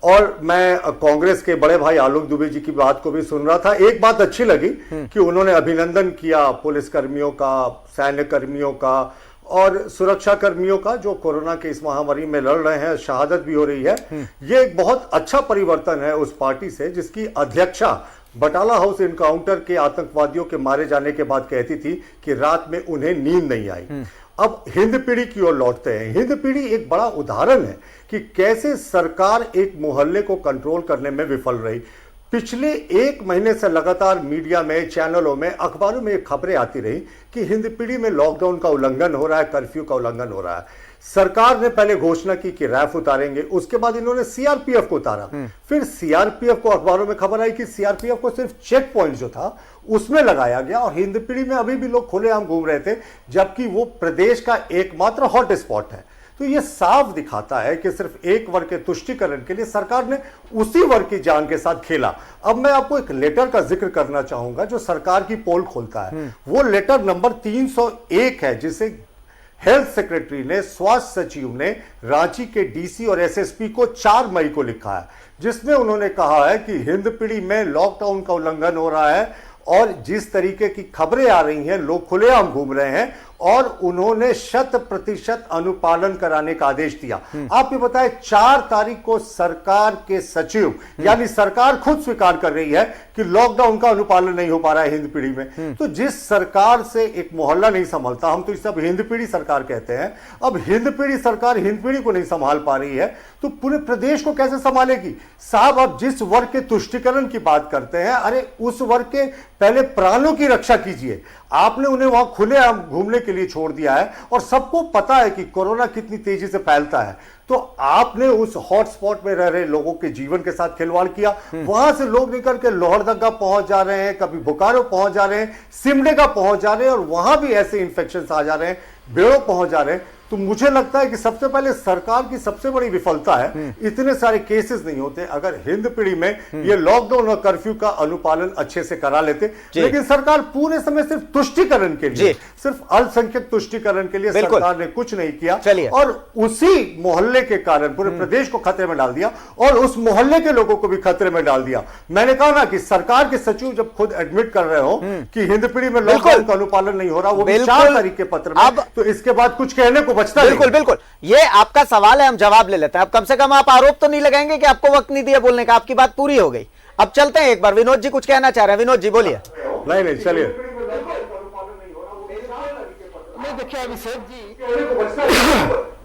और मैं कांग्रेस के बड़े भाई आलोक दुबे जी की बात को भी सुन रहा था। एक बात अच्छी लगी कि उन्होंने अभिनंदन किया पुलिस कर्मियों का, सैन्य कर्मियों का और सुरक्षा कर्मियों का जो कोरोना के इस महामारी में लड़ रहे हैं, शहादत भी हो रही है। ये एक बहुत अच्छा परिवर्तन है उस पार्टी से जिसकी अध्यक्षा बटाला हाउस इनकाउंटर के आतंकवादियों के मारे जाने के बाद कहती थी कि रात में उन्हें नींद नहीं आई। अब हिंद पीढ़ी की ओर लौटते हैं। हिंद पीढ़ी एक बड़ा उदाहरण है कि कैसे सरकार एक मोहल्ले को कंट्रोल करने में विफल रही। पिछले 1 महीने से लगातार मीडिया में, चैनलों में, अखबारों में खबरें आती रही कि हिंद पीढ़ी में लॉकडाउन का उल्लंघन हो रहा है, कर्फ्यू का उल्लंघन हो रहा है। सरकार ने पहले घोषणा की कि रैफ उतारेंगे, उसके बाद इन्होंने सीआरपीएफ को उतारा। फिर सीआरपीएफ को अखबारों में खबर आई कि सीआरपीएफ को सिर्फ चेक पॉइंट जो था उसमें लगाया गया और हिंद पीढ़ी में अभी भी लोग खुलेआम घूम रहे थे, जबकि वो प्रदेश का एकमात्र हॉट स्पॉट है। तो ये साफ दिखाता है कि सिर्फ एक वर्ग के तुष्टीकरण के लिए सरकार ने उसी वर्ग की जान के साथ खेला। अब मैं आपको एक लेटर का जिक्र करना चाहूंगा जो सरकार की पोल खोलता है। वो लेटर नंबर 301 है, जिसे हेल्थ सेक्रेटरी ने, स्वास्थ्य सचिव ने रांची के डीसी और एसएसपी को 4 मई को लिखा है, जिसमें उन्होंने कहा है कि हिंद पीढ़ी में लॉकडाउन का उल्लंघन हो रहा है और जिस तरीके की खबरें आ रही हैं, लोग खुलेआम घूम रहे हैं और उन्होंने 100% अनुपालन कराने का आदेश दिया। आप ये बताएं, 4 तारीख को सरकार के सचिव यानी सरकार खुद स्वीकार कर रही है कि लॉकडाउन का अनुपालन नहीं हो पा रहा है हिंद पीढ़ी में। तो जिस सरकार से एक मोहल्ला नहीं संभलता, हम तो इसे अब हिंद पीढ़ी सरकार कहते हैं, अब हिंद पीढ़ी सरकार हिंद पीढ़ी को नहीं संभाल पा रही है तो पूरे प्रदेश को कैसे संभालेगी? साहब, अब जिस वर्ग के तुष्टीकरण की बात करते हैं, अरे उस वर्ग के पहले प्राणों की रक्षा कीजिए। आपने उन्हें वहां खुलेआम घूमने के लिए छोड़ दिया है और सबको पता है कि कोरोना कितनी तेजी से फैलता है, तो आपने उस हॉटस्पॉट में रह रहे लोगों के जीवन के साथ खिलवाड़ किया। वहां से लोग निकल के लोहरदगा पहुंच जा रहे हैं, कभी बोकारो पहुंच जा रहे हैं, सिमडेगा पहुंच जा रहे हैं और वहां भी ऐसे इन्फेक्शन आ जा रहे हैं, बेड़ो पहुंच जा रहे हैं। तो मुझे लगता है कि सबसे पहले सरकार की सबसे बड़ी विफलता है, इतने सारे केसेस नहीं होते अगर हिंद पीढ़ी में ये लॉकडाउन और कर्फ्यू का अनुपालन अच्छे से करा लेते। लेकिन सरकार पूरे समय सिर्फ तुष्टीकरण के लिए, सिर्फ अल्पसंख्यक तुष्टीकरण के लिए सरकार ने कुछ नहीं किया और उसी मोहल्ले के कारण पूरे प्रदेश को खतरे में डाल दिया और उस मोहल्ले के लोगों को भी खतरे में डाल दिया। मैंने कहा ना कि सरकार के सचिव जब खुद एडमिट कर रहे हो कि हिंद पीढ़ी में लॉकडाउन का अनुपालन नहीं हो रहा, वो भी 4 तारीख के पत्र में, तो इसके बाद कुछ कहने को बिल्कुल बिल्कुल, ये आपका सवाल है, हम जवाब ले लेते हैं। अब कम से कम आप आरोप तो नहीं लगाएंगे कि आपको वक्त नहीं दिया बोलने का, आपकी बात पूरी हो गई। अब चलते हैं, एक बार विनोद जी कुछ कहना चाह रहे हैं। विनोद जी बोलिए। नहीं चलिए। देखिए अभिषेक जी,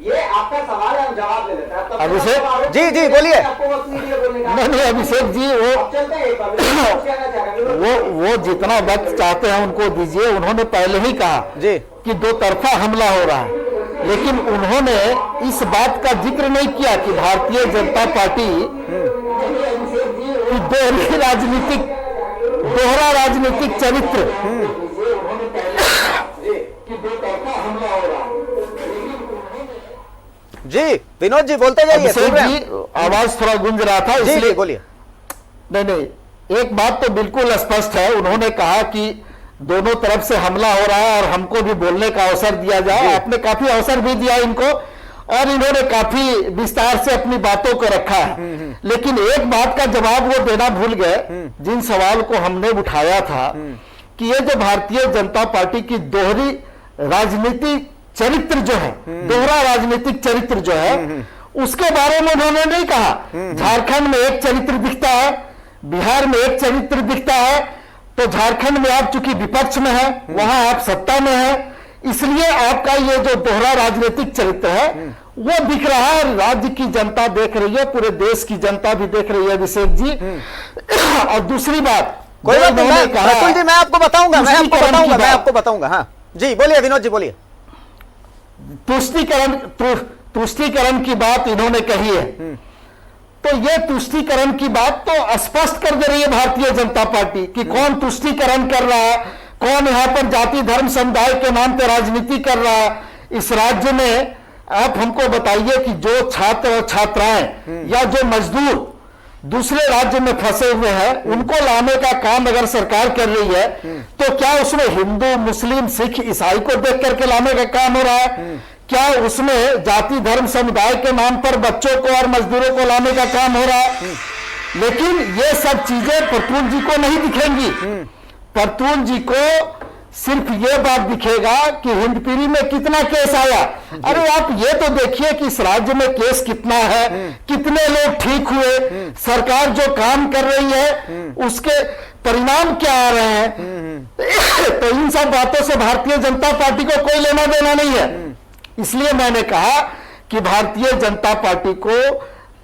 ये आपका सवाल है, हम जवाब ले लेते हैं। अभिषेक जी बोलिए। नहीं अभिषेक जी, वो जितना वक्त चाहते हैं उनको दीजिए। उन्होंने पहले ही कहा जी कि 2 तरफा हमला हो रहा है, लेकिन उन्होंने इस बात का जिक्र नहीं किया कि भारतीय जनता पार्टी की दोहरा राजनीतिक चरित्र जी। विनोद जी बोलते जाइए। जी आवाज थोड़ा गूंज रहा था, इसलिए बोलिए। नहीं, एक बात तो बिल्कुल स्पष्ट है। उन्होंने कहा कि दोनों तरफ से हमला हो रहा है और हमको भी बोलने का अवसर दिया जाए। आपने काफी अवसर भी दिया इनको और इन्होंने काफी विस्तार से अपनी बातों को रखा है। लेकिन एक बात का जवाब वो देना भूल गए, जिन सवाल को हमने उठाया था कि ये जो भारतीय जनता पार्टी की दोहरी राजनीतिक चरित्र जो है, दोहरा राजनीतिक चरित्र जो है, उसके बारे में उन्होंने नहीं कहा। झारखंड में एक चरित्र दिखता है, बिहार में एक चरित्र दिखता है, तो झारखंड में आप चूंकि विपक्ष में है, वहां आप सत्ता में है, इसलिए आपका ये जो दोहरा राजनीतिक चरित्र है वो दिख रहा है। राज्य की जनता देख रही है, पूरे देश की जनता भी देख रही है अभिषेक जी। और दूसरी बात, कोई बात नहीं, प्रफुल्ल जी मैं आपको बताऊंगा। हाँ जी बोलिए विनोद जी बोलिए। तुष्टीकरण की बात इन्होंने कही है, तो ये तुष्टीकरण की बात तो स्पष्ट कर दे रही है भारतीय जनता पार्टी कि कौन तुष्टीकरण कर रहा है, कौन यहां पर जाति धर्म समुदाय के नाम पर राजनीति कर रहा है। इस राज्य में आप हमको बताइए कि जो छात्र और छात्राएं या जो मजदूर दूसरे राज्य में फंसे हुए हैं, उनको लाने का काम अगर सरकार कर रही है, तो क्या उसमें हिंदू मुस्लिम सिख ईसाई को देख करके लाने का काम हो रहा है? क्या उसमें जाति धर्म समुदाय के नाम पर बच्चों को और मजदूरों को लाने का काम हो रहा है? लेकिन ये सब चीजें प्रतुल जी को नहीं दिखेंगी। प्रतुल जी को सिर्फ ये बात दिखेगा कि हिंद पीढ़ी में कितना केस आया। अरे आप ये तो देखिए कि इस राज्य में केस कितना है, कितने लोग ठीक हुए, सरकार जो काम कर रही है उसके परिणाम क्या आ रहे हैं। तो इन सब बातों से भारतीय जनता पार्टी को कोई लेना देना नहीं है। इसलिए मैंने कहा कि भारतीय जनता पार्टी को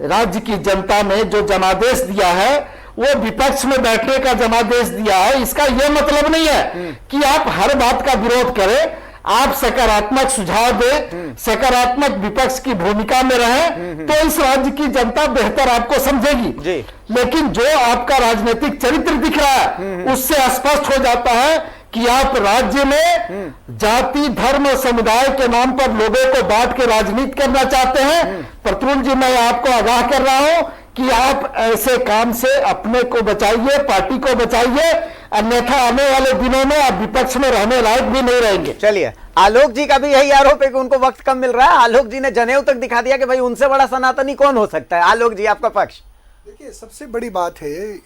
राज्य की जनता ने जो जनादेश दिया है वो विपक्ष में बैठने का जनादेश दिया है, इसका यह मतलब नहीं है कि आप हर बात का विरोध करें। आप सकारात्मक सुझाव दें, सकारात्मक विपक्ष की भूमिका में रहें, तो इस राज्य की जनता बेहतर आपको समझेगी। लेकिन जो आपका राजनीतिक चरित्र दिख रहा है उससे स्पष्ट हो जाता है कि आप राज्य में जाति, धर्म और समुदाय के नाम पर लोगों को बांट के राजनीति करना चाहते हैं। प्रतुल जी, मैं आपको आगाह कर रहा हूं कि आप ऐसे काम से अपने को बचाइए, पार्टी को बचाइए, अन्यथा आने वाले दिनों में आप विपक्ष में रहने लायक भी नहीं रहेंगे। चलिए, आलोक जी का भी यही आरोप है कि उनको वक्त कम मिल रहा है। आलोक जी ने जनेऊ तक दिखा दिया कि भाई उनसे बड़ा सनातनी कौन हो सकता है। आलोक जी, आपका पक्ष। देखिए, सबसे बड़ी बात है,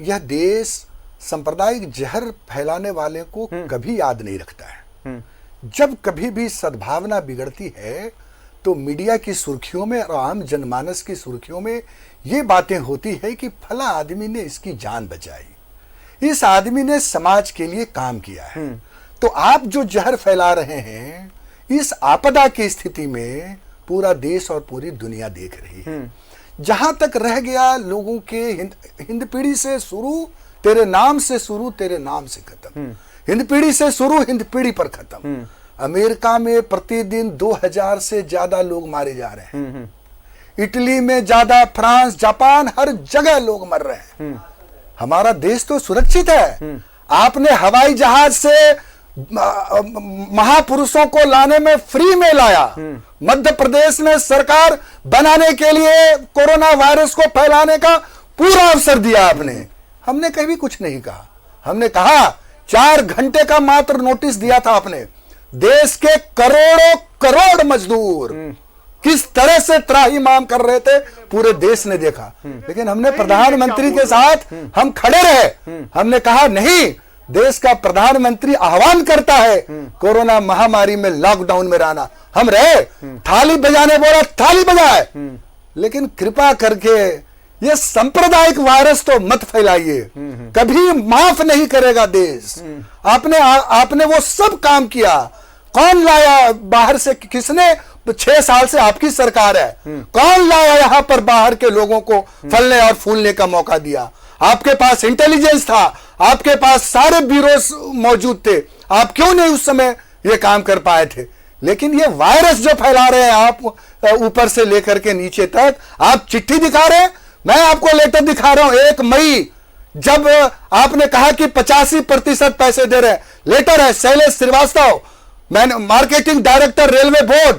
यह देश सांप्रदायिक जहर फैलाने वाले को कभी याद नहीं रखता है। जब कभी भी सद्भावना बिगड़ती है तो मीडिया की सुर्खियों में और आम जनमानस की सुर्खियों में ये बातें होती है कि फला आदमी ने इसकी जान बचाई, इस आदमी ने समाज के लिए काम किया है। तो आप जो जहर फैला रहे हैं, इस आपदा की स्थिति में पूरा देश और पूरी दुनिया देख रही है। जहां तक रह गया लोगों के हिंद पीढ़ी से शुरू, तेरे नाम से शुरू, तेरे नाम से खत्म, हिंद पीढ़ी से शुरू, हिंद पीढ़ी पर खत्म। अमेरिका में प्रतिदिन 2000 से ज्यादा लोग मारे जा रहे हैं, इटली में ज्यादा, फ्रांस, जापान, हर जगह लोग मर रहे हैं। हमारा देश तो सुरक्षित है। आपने हवाई जहाज से महापुरुषों को लाने में फ्री में लाया। मध्य प्रदेश में सरकार बनाने के लिए कोरोना वायरस को फैलाने का पूरा अवसर दिया आपने। हमने कभी कुछ नहीं कहा। हमने कहा 4 घंटे का मात्र नोटिस दिया था आपने। देश के करोड़ों करोड़ मजदूर किस तरह से त्राहिमाम कर रहे थे पूरे देश ने देखा। लेकिन हमने प्रधानमंत्री के साथ हम खड़े रहे। हमने कहा नहीं, देश का प्रधानमंत्री आह्वान करता है कोरोना महामारी में लॉकडाउन में रहना, हम रहे। थाली बजाने बोला, थाली बजाए। लेकिन कृपा करके ये सांप्रदायिक वायरस तो मत फैलाइए, कभी माफ नहीं करेगा देश। आपने वो सब काम किया। कौन लाया बाहर से, किसने? 6 साल से आपकी सरकार है। कौन लाया यहां पर बाहर के लोगों को फलने और फूलने का मौका दिया? आपके पास इंटेलिजेंस था, आपके पास सारे ब्यूरो मौजूद थे। आप क्यों नहीं उस समय ये काम कर पाए थे? लेकिन ये वायरस जो फैला रहे हैं आप, ऊपर से लेकर के नीचे तक, आप चिट्ठी दिखा रहे हैं। मैं आपको लेटर दिखा रहा हूं, 1 मई जब आपने कहा कि 85% पैसे दे रहे हैं, लेटर है, शैलेश श्रीवास्तव, मैंने मार्केटिंग डायरेक्टर रेलवे बोर्ड,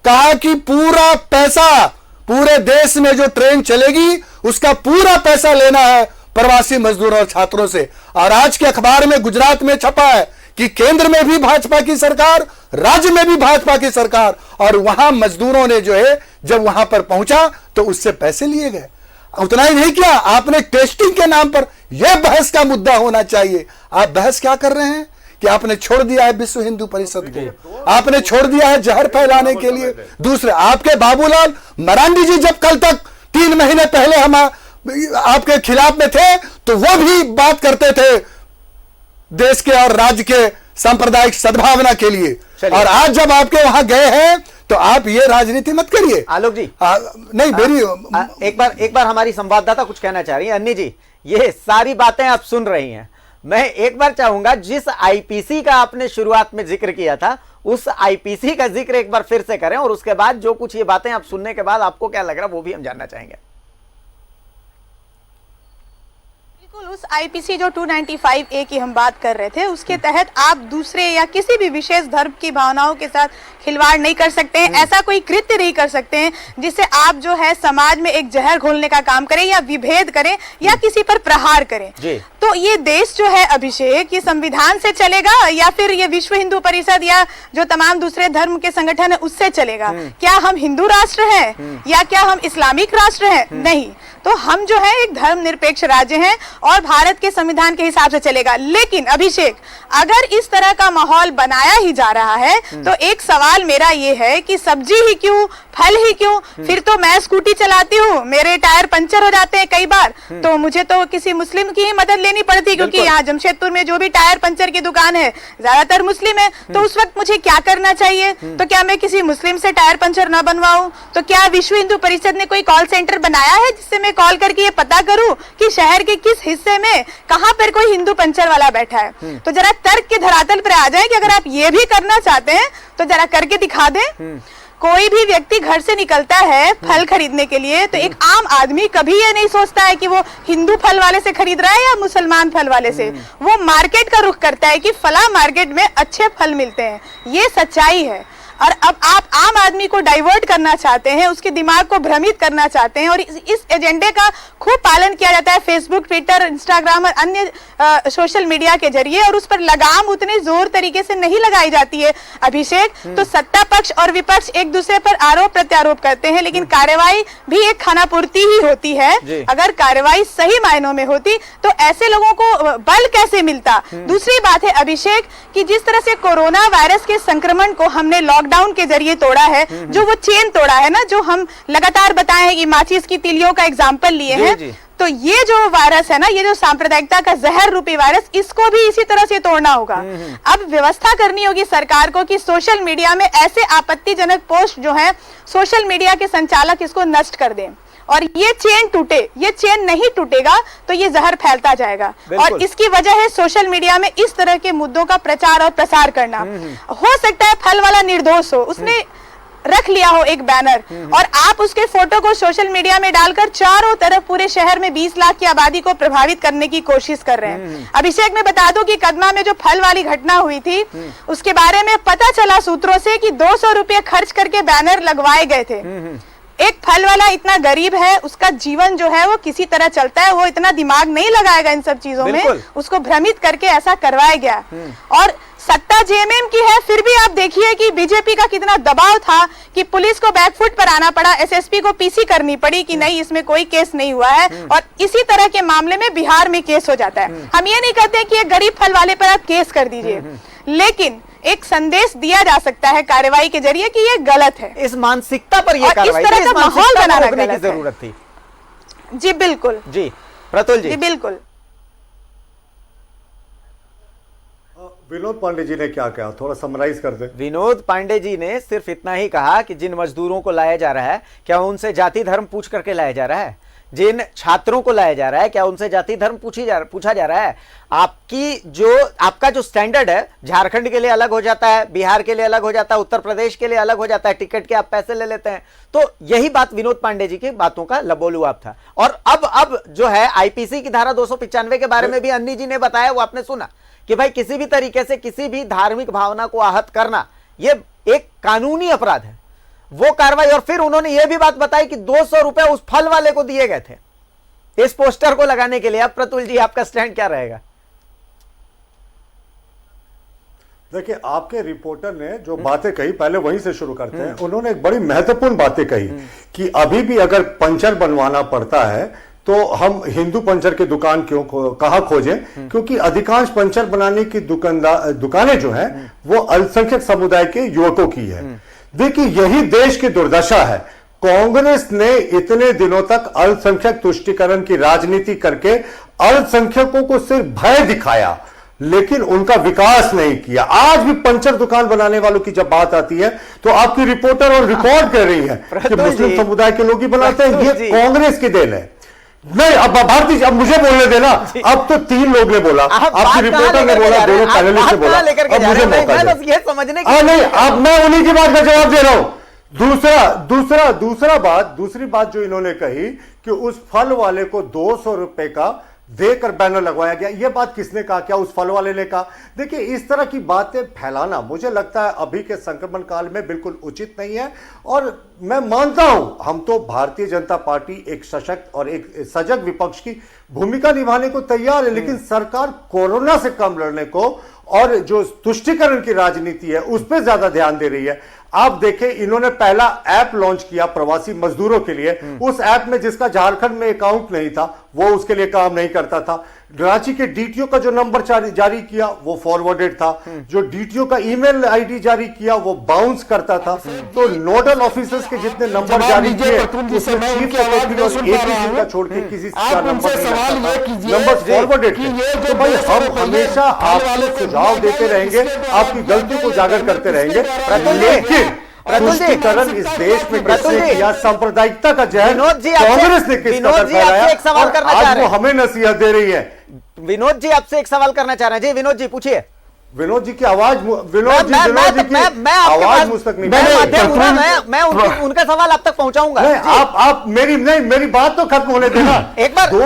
कहा कि पूरा पैसा, पूरे देश में जो ट्रेन चलेगी उसका पूरा पैसा लेना है प्रवासी मजदूरों और छात्रों से। और आज के अखबार में गुजरात में छपा है कि केंद्र में भी भाजपा की सरकार, राज्य में भी भाजपा की सरकार, और वहां मजदूरों ने जो है जब वहां पर पहुंचा तो उससे पैसे लिए गए। उतना ही नहीं किया, आपने टेस्टिंग के नाम पर, यह बहस का मुद्दा होना चाहिए। आप बहस क्या कर रहे हैं कि आपने छोड़ दिया है विश्व हिंदू परिषद को, आपने छोड़ दिया है जहर फैलाने के लिए। दूसरे आपके बाबूलाल मरांडी जी जब कल तक 3 महीने पहले हम आपके खिलाफ में थे तो वो भी बात करते थे देश के और राज्य के सांप्रदायिक सद्भावना के लिए। और आज जब आपके वहां गए हैं तो आप ये राजनीति मत करिए। आलोक जी, नहीं, मेरी एक बार हमारी संवाददाता कुछ कहना चाह रही है। अन्नी जी, ये सारी बातें आप सुन रही हैं। मैं एक बार चाहूंगा, जिस आईपीसी का आपने शुरुआत में जिक्र किया था, उस आईपीसी का जिक्र एक बार फिर से करें, और उसके बाद जो कुछ ये बातें आप सुनने के बाद आपको क्या लग रहा है वो भी हम जानना चाहेंगे। उस आईपीसी जो 295A की हम बात कर रहे थे, उसके तहत आप दूसरे या किसी भी विशेष धर्म की भावनाओं के साथ खिलवाड़ नहीं कर सकते हैं। ऐसा कोई कृत्य नहीं कर सकते हैं जिससे आप जो है समाज में एक जहर घोलने का काम करें या विभेद करें या किसी पर प्रहार करें। तो ये देश जो है अभिषेक, ये संविधान से चलेगा या फिर ये विश्व हिंदू परिषद या जो तमाम दूसरे धर्म के संगठन है उससे चलेगा? क्या हम हिंदू राष्ट्र हैं या क्या हम इस्लामिक राष्ट्र हैं? नहीं, तो हम जो है एक धर्मनिरपेक्ष राज्य हैं और भारत के संविधान के हिसाब से चलेगा। लेकिन अभिषेक, अगर इस तरह का माहौल बनाया ही जा रहा है तो एक सवाल मेरा ये है कि सब्जी ही क्यों, फल ही क्यों? फिर तो मैं स्कूटी चलाती हूँ, मेरे टायर पंचर हो जाते हैं कई बार, तो मुझे तो किसी मुस्लिम की ही मदद लेनी पड़ती, क्योंकि यहाँ जमशेदपुर में जो भी टायर पंचर की दुकान है ज्यादातर मुस्लिम है। तो उस वक्त मुझे क्या करना चाहिए? तो क्या मैं किसी मुस्लिम से टायर पंचर न बनवाऊं? तो क्या विश्व हिंदू परिषद ने कोई कॉल सेंटर बनाया है जिससे मैं कॉल करके ये पता करूं कि शहर के किस हिस्से में कहां पर कोई हिंदू पंचर वाला बैठा है। तो जरा तर्क के धरातल पर आ जाए कि अगर आप ये भी करना चाहते हैं तो जरा करके दिखा दें। कोई भी व्यक्ति घर से निकलता है फल खरीदने के लिए तो एक आम आदमी कभी ये नहीं सोचता है कि वो हिंदू फल वाले से खरीद रहा है या मुसलमान फल वाले से। वो मार्केट का रुख करता है कि फला मार्केट में अच्छे फल मिलते हैं। ये सच्चाई है। और अब आप आम आदमी को डाइवर्ट करना चाहते हैं, उसके दिमाग को भ्रमित करना चाहते हैं और इस एजेंडे का खूब पालन किया जाता है फेसबुक, ट्विटर, इंस्टाग्राम और अन्य सोशल मीडिया के जरिए, और उस पर लगाम उतने जोर तरीके से नहीं लगाई जाती है। अभिषेक, तो सत्ता पक्ष और विपक्ष एक दूसरे पर आरोप प्रत्यारोप करते हैं, लेकिन कार्रवाई भी एक खानापूर्ति ही होती है। अगर कार्रवाई सही मायनों में होती तो ऐसे लोगों को बल कैसे मिलता। दूसरी बात है अभिषेक कि जिस तरह से कोरोना वायरस के संक्रमण को हमने लॉकडाउन के जरिए तोड़ा है, जो वो चेन तोड़ा है ना, जो हम लगातार बताए हैं कि माचिस की तीलियों का एग्जाम्पल लिए हैं, तो ये जो वायरस है ना, ये जो सांप्रदायिकता का जहर रूपी वायरस, इसको भी इसी तरह से तोड़ना होगा। अब व्यवस्था करनी होगी सरकार को कि सोशल मीडिया में ऐसे आपत्तिजनक पोस्ट जो है सोशल मीडिया के संचालक इसको नष्ट कर दें और ये चेन टूटे। ये चेन नहीं टूटेगा तो ये जहर फैलता जाएगा, और इसकी वजह है सोशल मीडिया में इस तरह के मुद्दों का प्रचार और प्रसार करना। हो सकता है फल वाला निर्दोष हो, उसने रख लिया हो एक बैनर और आप उसके फोटो को सोशल मीडिया में डालकर चारों तरफ पूरे शहर में 20 लाख की आबादी को प्रभावित करने की कोशिश कर रहे हैं। अभिषेक, मैं बता दूं कि कदमा में जो फल वाली घटना हुई थी उसके बारे में पता चला सूत्रों से कि 200 रुपये खर्च करके बैनर लगवाए गए थे। एक फल वाला इतना गरीब है, उसका जीवन जो है वो किसी तरह चलता है, वो इतना दिमाग नहीं लगाएगा इन सब चीजों में, उसको भ्रमित करके ऐसा करवाया गया। और सत्ता जेएमएम की है, फिर भी आप देखिए कि बीजेपी का कितना दबाव था कि पुलिस को बैकफुट पर आना पड़ा, एसएसपी को पीसी करनी पड़ी कि नहीं इसमें कोई केस नहीं हुआ है, और इसी तरह के मामले में बिहार में केस हो जाता है। हम ये नहीं कहते कि एक गरीब फल वाले पर आप केस कर दीजिए, लेकिन एक संदेश दिया जा सकता है कार्रवाई के जरिए कि ये गलत है। इस मानसिकता पर ये कार्रवाई, इस तरह का माहौल बनाने की जरूरत थी। जी बिल्कुल। जी प्रतुल जी। बिल्कुल। विनोद पांडे जी ने क्या कहा, थोड़ा समराइज कर दे। विनोद पांडे जी ने सिर्फ इतना ही कहा कि जिन मजदूरों को लाया जा रहा है क्या उनसे जाति धर्म पूछ करके लाया जा रहा है, जिन छात्रों को लाया जा रहा है क्या उनसे जाति धर्म पूछा जा रहा है। आपका जो स्टैंडर्ड है झारखंड के लिए अलग हो जाता है, बिहार के लिए अलग हो जाता है, उत्तर प्रदेश के लिए अलग हो जाता है, टिकट के आप पैसे ले लेते हैं। तो यही बात विनोद पांडे जी की बातों का लबोलुआब था। और अब जो है आईपीसी की धारा 295 के बारे में भी अन्नी जी ने बताया, वो आपने सुना कि भाई किसी भी तरीके से किसी भी धार्मिक भावना को आहत करना ये एक कानूनी अपराध है, वो कार्रवाई। और फिर उन्होंने ये भी बात बताई कि 200 रुपए उस फल वाले को दिए गए थे इस पोस्टर को लगाने के लिए। अब प्रतुल जी आपका स्टैंड क्या रहेगा? देखिए, आपके रिपोर्टर ने जो बातें कही, पहले वहीं से शुरू करते हैं। उन्होंने एक बड़ी महत्वपूर्ण बातें कही कि अभी भी अगर पंचर बनवाना पड़ता है तो हम हिंदू पंचर की दुकान कहां खोजें, क्योंकि अधिकांश पंचर बनाने की दुकानें जो हैं वो अल्पसंख्यक समुदाय के युवकों की है। देखिए, यही देश की दुर्दशा है। कांग्रेस ने इतने दिनों तक अल्पसंख्यक तुष्टीकरण की राजनीति करके अल्पसंख्यकों को सिर्फ भय दिखाया, लेकिन उनका विकास नहीं किया। आज भी पंचर दुकान बनाने वालों की जब बात आती है तो आपकी रिपोर्टर और रिकॉर्ड कर रही है कि मुस्लिम समुदाय के लोग ही बनाते हैं। ये कांग्रेस की देन है। नहीं, अब भारती, अब मुझे बोलने देना। अब तो 3 लोग ने बोला, आपकी रिपोर्टर ने बोला, दोनों पैनलिस्ट ने बोला, अब मुझे मौका दे। नहीं, अब मैं उन्हीं की बात का जवाब दे रहा हूं। दूसरी बात जो इन्होंने कही कि उस फल वाले को 200 रुपए का देकर बैनर लगवाया गया, यह बात किसने कहा? क्या उस फल वाले ने कहा? देखिए, इस तरह की बातें फैलाना मुझे लगता है अभी के संक्रमण काल में बिल्कुल उचित नहीं है। और मैं मानता हूं, हम तो भारतीय जनता पार्टी एक सशक्त और एक सजग विपक्ष की भूमिका निभाने को तैयार है, लेकिन सरकार कोरोना से कम लड़ने को और जो तुष्टीकरण की राजनीति है उस पर ज्यादा ध्यान दे रही है। आप देखें, इन्होंने पहला ऐप लॉन्च किया प्रवासी मजदूरों के लिए। उस ऐप में जिसका झारखंड में अकाउंट नहीं था वो उसके लिए काम नहीं करता था। रांची के डीटीओ का जो नंबर जारी किया वो फॉरवर्डेड था, जो डीटीओ का ईमेल आईडी जारी किया वो बाउंस करता था। तो नोडल ऑफिसर्स के जितने नंबर जारी किए उसमें चीफ सेक्रेटरी और एपीसी का छोड़ के किसी का नंबर फॉरवर्डेड थे। तो भाई, हम हमेशा आपको सुझाव देते रहेंगे, आपकी गलती को उजागर करते रहेंगे, लेकिन तुष्टीकरण इस देश में प्रतुल कैसे जी, किया, सांप्रदायिकता का जहर विनोद जी कांग्रेस ने किस विनोद कदर जी आपसे फैलाया, एक सवाल और करना चाह आज रहे वो हैं। हमें नसीहत दे रही है। विनोद जी आपसे एक सवाल करना चाह रहे हैं। जी विनोद जी पूछिए। विनोद जी की आवाज, विनोद जी की आवाज मुझ तक नहीं मैं उनका सवाल आप तक पहुंचाऊंगा। आप मेरी बात तो खत्म होने देना। एक बार दो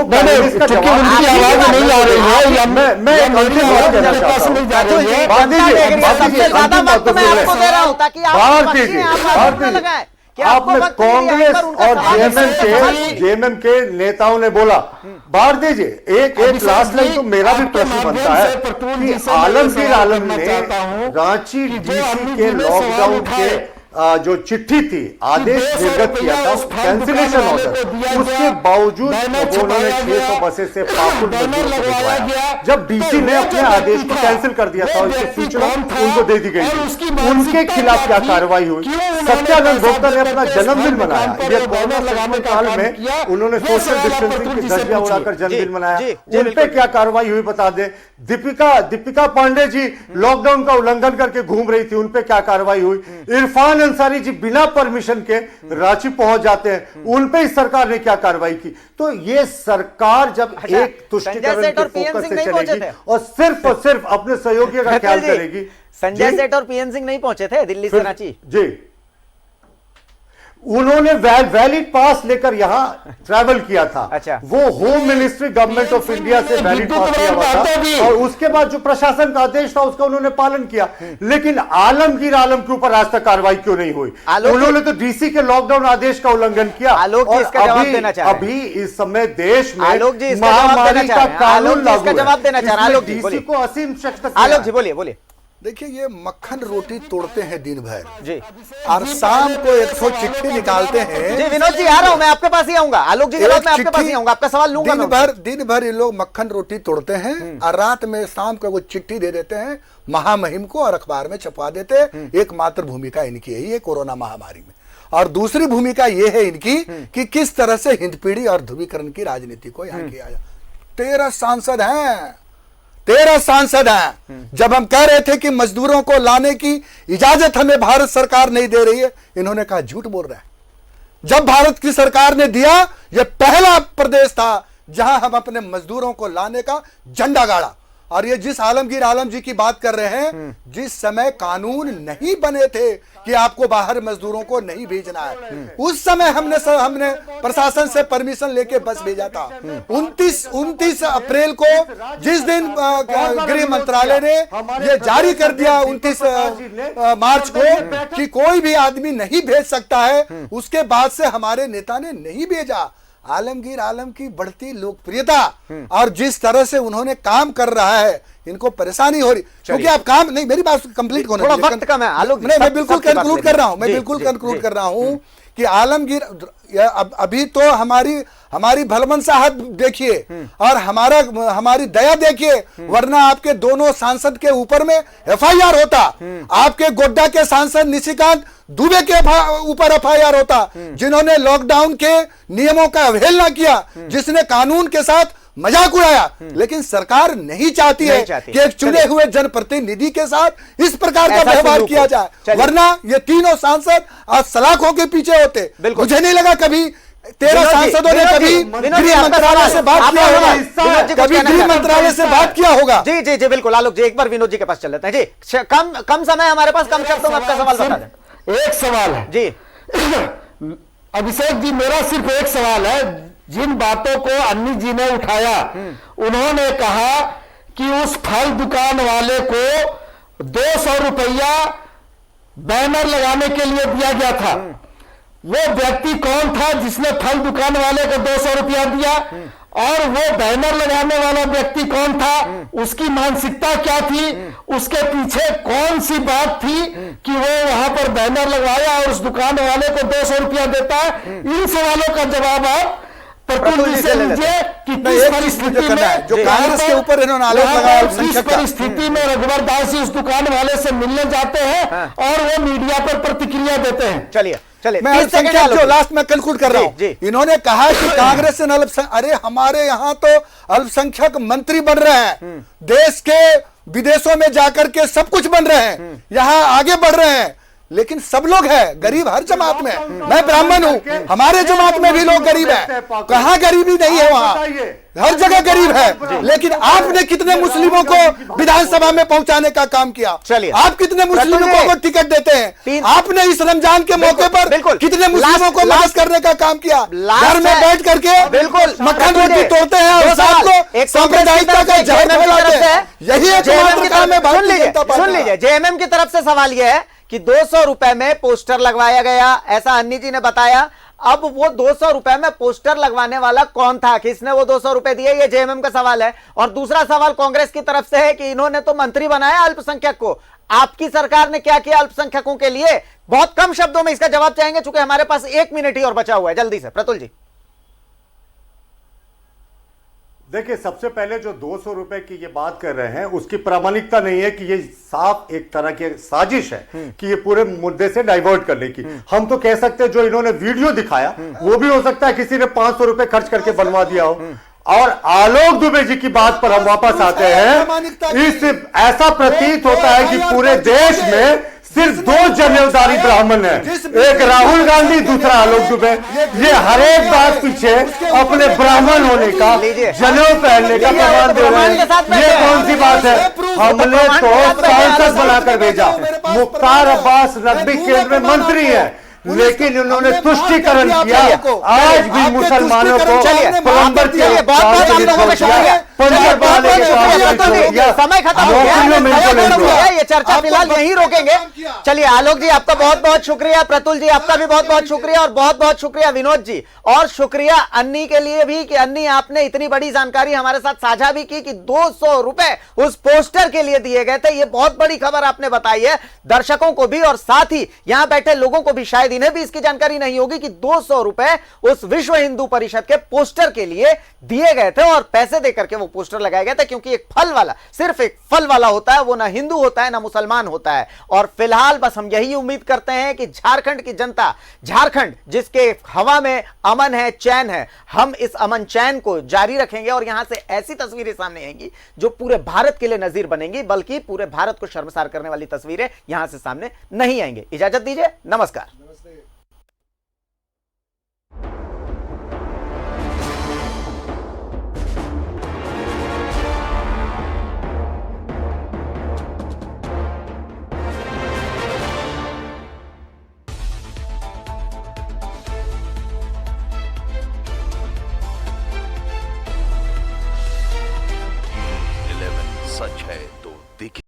इसका जवाब उनकी आवाज नहीं आ रही है, मैं एक अंतिम बात कहना चाहता हूं। सबसे ज्यादा वक्त मैं आपको दे रहा हूं ताकि आप लगाएं। आपने कांग्रेस और जेएमएम के नेताओं ने बोला, भारती जी एक लास्ट लाइन तो मेरा भी प्रश्न बनता है कि आलमगीर आलम ने रांची डीसी के लॉकडाउन के जो चिट्ठी थी, आदेश निर्गत किया था, कैंसिलेशन ऑर्डर, उसके बावजूद उन्होंने 600 बसें से पाकुड़ मजदूर को भिजवाया। जब डीसी ने अपने आदेश को कैंसिल कर दिया था और इसकी सूचना उनको दे दी गई थी, उनके खिलाफ क्या कार्रवाई हुई? सत्यानंद भोक्ता ने अपना जन्मदिन मनाया, ये कोरोना लगाने काल में उन्होंने सोशल डिस्टेंसिंग की धज्जियां उड़ाकर जन्मदिन मनाया, उन पे क्या कार्रवाई हुई बता दे। दीपिका पांडे जी लॉकडाउन का उल्लंघन करके घूम रही थी, उन पे क्या कार्रवाई हुई? इरफान अंसारी जी बिना परमिशन के रांची पहुंच जाते हैं, उन पे इस सरकार ने क्या कार्रवाई की? तो ये सरकार जब एक तुष्टीकरण के फोकस से चलेगी और सिर्फ अपने सहयोगियों का ख्याल करेगी। संजय सेठ और पीएन सिंह नहीं पहुंचे थे दिल्ली से रांची? जी, उन्होंने वैलिड पास लेकर यहां ट्रैवल किया था। अच्छा। वो home ministry government of India से वैलिड पास लिया हुआ था और उसके बाद जो प्रशासन का आदेश था उसका उन्होंने पालन किया। लेकिन आलमगीर आलम के ऊपर आज तक कार्रवाई क्यों नहीं हुई? उन्होंने तो डीसी के लॉकडाउन आदेश का उल्लंघन किया। अभी इस समय देश में महामारी का कानून लागू है, जवाब देना चाह रहे हैं डीसी को असीम शक्ति। आलोक जी बोलिए। देखिए, ये मक्खन रोटी तोड़ते हैं दिन भर जी, और शाम को एक ठो चिट्ठी निकालते हैं। जी विनोद जी आ रहा हूं, मैं आपके पास ही आऊंगा। आलोक जी मैं आपके पास ही आऊंगा, आपका सवाल लूंगा। दिन भर ये लोग मक्खन रोटी तोड़ते हैं और रात में शाम को वो चिट्ठी दे देते हैं महामहिम को और अखबार में छपवा देते हैं। एकमात्र भूमिका इनकी है ये कोरोना महामारी में, और दूसरी भूमिका ये है इनकी कि किस तरह से हिंदपीढ़ी और ध्रुवीकरण की राजनीति को यहाँ किया जाए। 13 सांसद हैं। जब हम कह रहे थे कि मजदूरों को लाने की इजाजत हमें भारत सरकार नहीं दे रही है, इन्होंने कहा झूठ बोल रहा है। जब भारत की सरकार ने दिया, यह पहला प्रदेश था जहां हम अपने मजदूरों को लाने का झंडा गाड़ा। और ये जिस आलमगीर आलम जी की बात कर रहे हैं, जिस समय कानून नहीं बने थे कि आपको बाहर मजदूरों को नहीं भेजना है, उस समय हमने प्रशासन से परमिशन लेके बस भेजा था। 29 अप्रैल को जिस दिन गृह मंत्रालय ने ये जारी कर दिया 29 मार्च को कि कोई भी आदमी नहीं भेज सकता है, उसके बाद से हमारे नेता ने नहीं भेजा। आलमगीर आलम की बढ़ती लोकप्रियता और जिस तरह से उन्होंने काम कर रहा है, इनको परेशानी हो रही, क्योंकि आप काम नहीं, मेरी बात कंप्लीट होने थोड़ा वक्त कम है आलोक, मैं बिल्कुल कंक्लूड कर रहा हूं कि आलमगीर अभी तो हमारी भलमनसाहत देखिए और हमारी दया देखिए, वरना आपके दोनों सांसद के ऊपर में एफआईआर होता, आपके गोड्डा के सांसद निशिकांत दुबे के ऊपर एफआईआर होता, जिन्होंने लॉकडाउन के नियमों का अवहेलना किया, जिसने कानून के साथ मजाक उड़ाया। लेकिन सरकार नहीं चाहती है कि एक चुने हुए जनप्रतिनिधि के साथ इस प्रकार का व्यवहार किया जाए, वरना ये तीनों सांसद आज सलाखों के पीछे होते। मुझे नहीं लगा कभी 13 सांसदों ने कभी गृह मंत्रालय से बात किया होगा, कभी गृह मंत्रालय से बात किया होगा। जी बिल्कुल आलोक जी, एक बार विनोद जी के पास चल लेते हैं जी। कम समय हमारे पास, कम शब्दों में आपका सवाल बता दें। एक सवाल है जी अभिषेक जी, मेरा सिर्फ एक सवाल है। जिन बातों को अन्नी जी ने उठाया, उन्होंने कहा कि उस फल दुकान वाले को 200 रुपया बैनर लगाने के लिए दिया गया था। वो व्यक्ति कौन था जिसने फल दुकान वाले को 200 रुपया दिया, और वो बैनर लगाने वाला व्यक्ति कौन था, उसकी मानसिकता क्या थी, उसके पीछे कौन सी बात थी कि वो वहां पर बैनर लगाया और उस दुकान वाले को 200 रुपया देता है? इन सवालों का जवाब आप प्रतुल जी से लीजिए कि किस परिस्थिति में जो कांग्रेस के ऊपर इन्होंने आरोप लगाया, किस परिस्थिति में रघुवर दास जी उस दुकान वाले से मिलने जाते हैं और वो मीडिया पर प्रतिक्रिया देते हैं। चलिए मैं अल्पसंख्यक जो लास्ट में कंक्लूड कर रहा हूं, इन्होंने कहा कि कांग्रेस से अरे हमारे यहां तो अल्पसंख्यक मंत्री बन रहे हैं, देश के विदेशों में जाकर के सब कुछ बन रहे हैं, यहां आगे बढ़ रहे हैं, लेकिन सब लोग हैं गरीब, हर जमात में। मैं ब्राह्मण हूं, हमारे जमात में भी लोग गरीब है। कहां गरीबी नहीं है? वहां हर जगह गरीब है। लेकिन आपने कितने मुस्लिमों को विधानसभा में पहुंचाने का काम किया? चलिए, आप कितने मुस्लिमों को टिकट देते हैं? आपने इस रमजान के मौके पर कितने मुस्लिमों को मदद करने का काम किया? घर में बैठ करके बिल्कुल मक्खन रोटी तोड़ते हैं और साथ को सांप्रदायिकता का जहर फैलाते हैं। यही एकमात्र काम है भारतीय जनता पार्टी। सुन लीजिए, जेएमएम की तरफ से सवाल यह है कि 200 रुपए में पोस्टर लगवाया गया, ऐसा अन्नी जी ने बताया। अब वो 200 रुपए में पोस्टर लगवाने वाला कौन था, किसने वो 200 रुपए दिए, ये जेएमएम का सवाल है। और दूसरा सवाल कांग्रेस की तरफ से है कि इन्होंने तो मंत्री बनाया अल्पसंख्यक को, आपकी सरकार ने क्या किया अल्पसंख्यकों के लिए? बहुत कम शब्दों में इसका जवाब चाहेंगे, चूंकि हमारे पास 1 मिनट ही और बचा हुआ है। जल्दी से प्रतुल जी। देखिए, सबसे पहले जो 200 रुपए की ये बात कर रहे हैं उसकी प्रामाणिकता नहीं है कि ये साफ एक तरह की साजिश है कि ये पूरे मुद्दे से डाइवर्ट करने की। हम तो कह सकते हैं जो इन्होंने वीडियो दिखाया वो भी हो सकता है किसी ने 500 रुपए खर्च करके बनवा दिया हो। और आलोक दुबे जी की बात पर हम वापस आते हैं। इस ऐसा प्रतीत होता है कि पूरे देश में सिर्फ 2 जनेऊधारी ब्राह्मण है, एक राहुल गांधी, दूसरा आलोक दुबे। ये हर एक बात पीछे अपने ब्राह्मण होने का, जनेऊ पहनने का प्रमाण दे रहे हैं। ये कौन सी बात है? हमने तो सांसद बनाकर भेजा। मुख्तार अब्बास नकवी केंद्र में मंत्री है, लेकिन उन्होंने तुष्टिकरण किया। आज भी मुसलमानों को प्लम्बर के समय खत्म हो गया, ये चर्चा फिलहाल यहीं रोकेंगे। चलिए, आलोक जी आपका बहुत बहुत शुक्रिया, प्रतुल जी आपका भी बहुत बहुत शुक्रिया, और बहुत बहुत शुक्रिया विनोद जी, और शुक्रिया अन्नी के लिए भी कि अन्नी आपने इतनी बड़ी जानकारी हमारे साथ साझा भी की कि 200 रुपए उस पोस्टर के लिए दिए गए थे। ये बहुत बड़ी खबर आपने बताई है दर्शकों को भी, और साथ ही यहां बैठे लोगों को भी, शायद इन्हें भी इसकी जानकारी नहीं होगी कि 200 रुपए उस विश्व हिंदू परिषद के पोस्टर के लिए दिए गए थे, और पैसे देकर के वो पोस्टर लगाए गए थे। क्योंकि एक फल वाला, सिर्फ एक फल वाला होता है, वो ना हिंदू होता है ना मुसलमान होता है। और फिलहाल बस हम यही उम्मीद करते हैं कि झारखंड की जनता, झारखंड जिसके हवा में अमन है, चैन है, हम इस अमन चैन को जारी रखेंगे और यहां से ऐसी तस्वीरें सामने आएंगी जो पूरे भारत के लिए नजीर बनेंगी, बल्कि पूरे भारत को शर्मसार करने वाली तस्वीरें यहां से सामने नहीं आएंगी। इजाजत दीजिए, नमस्कार।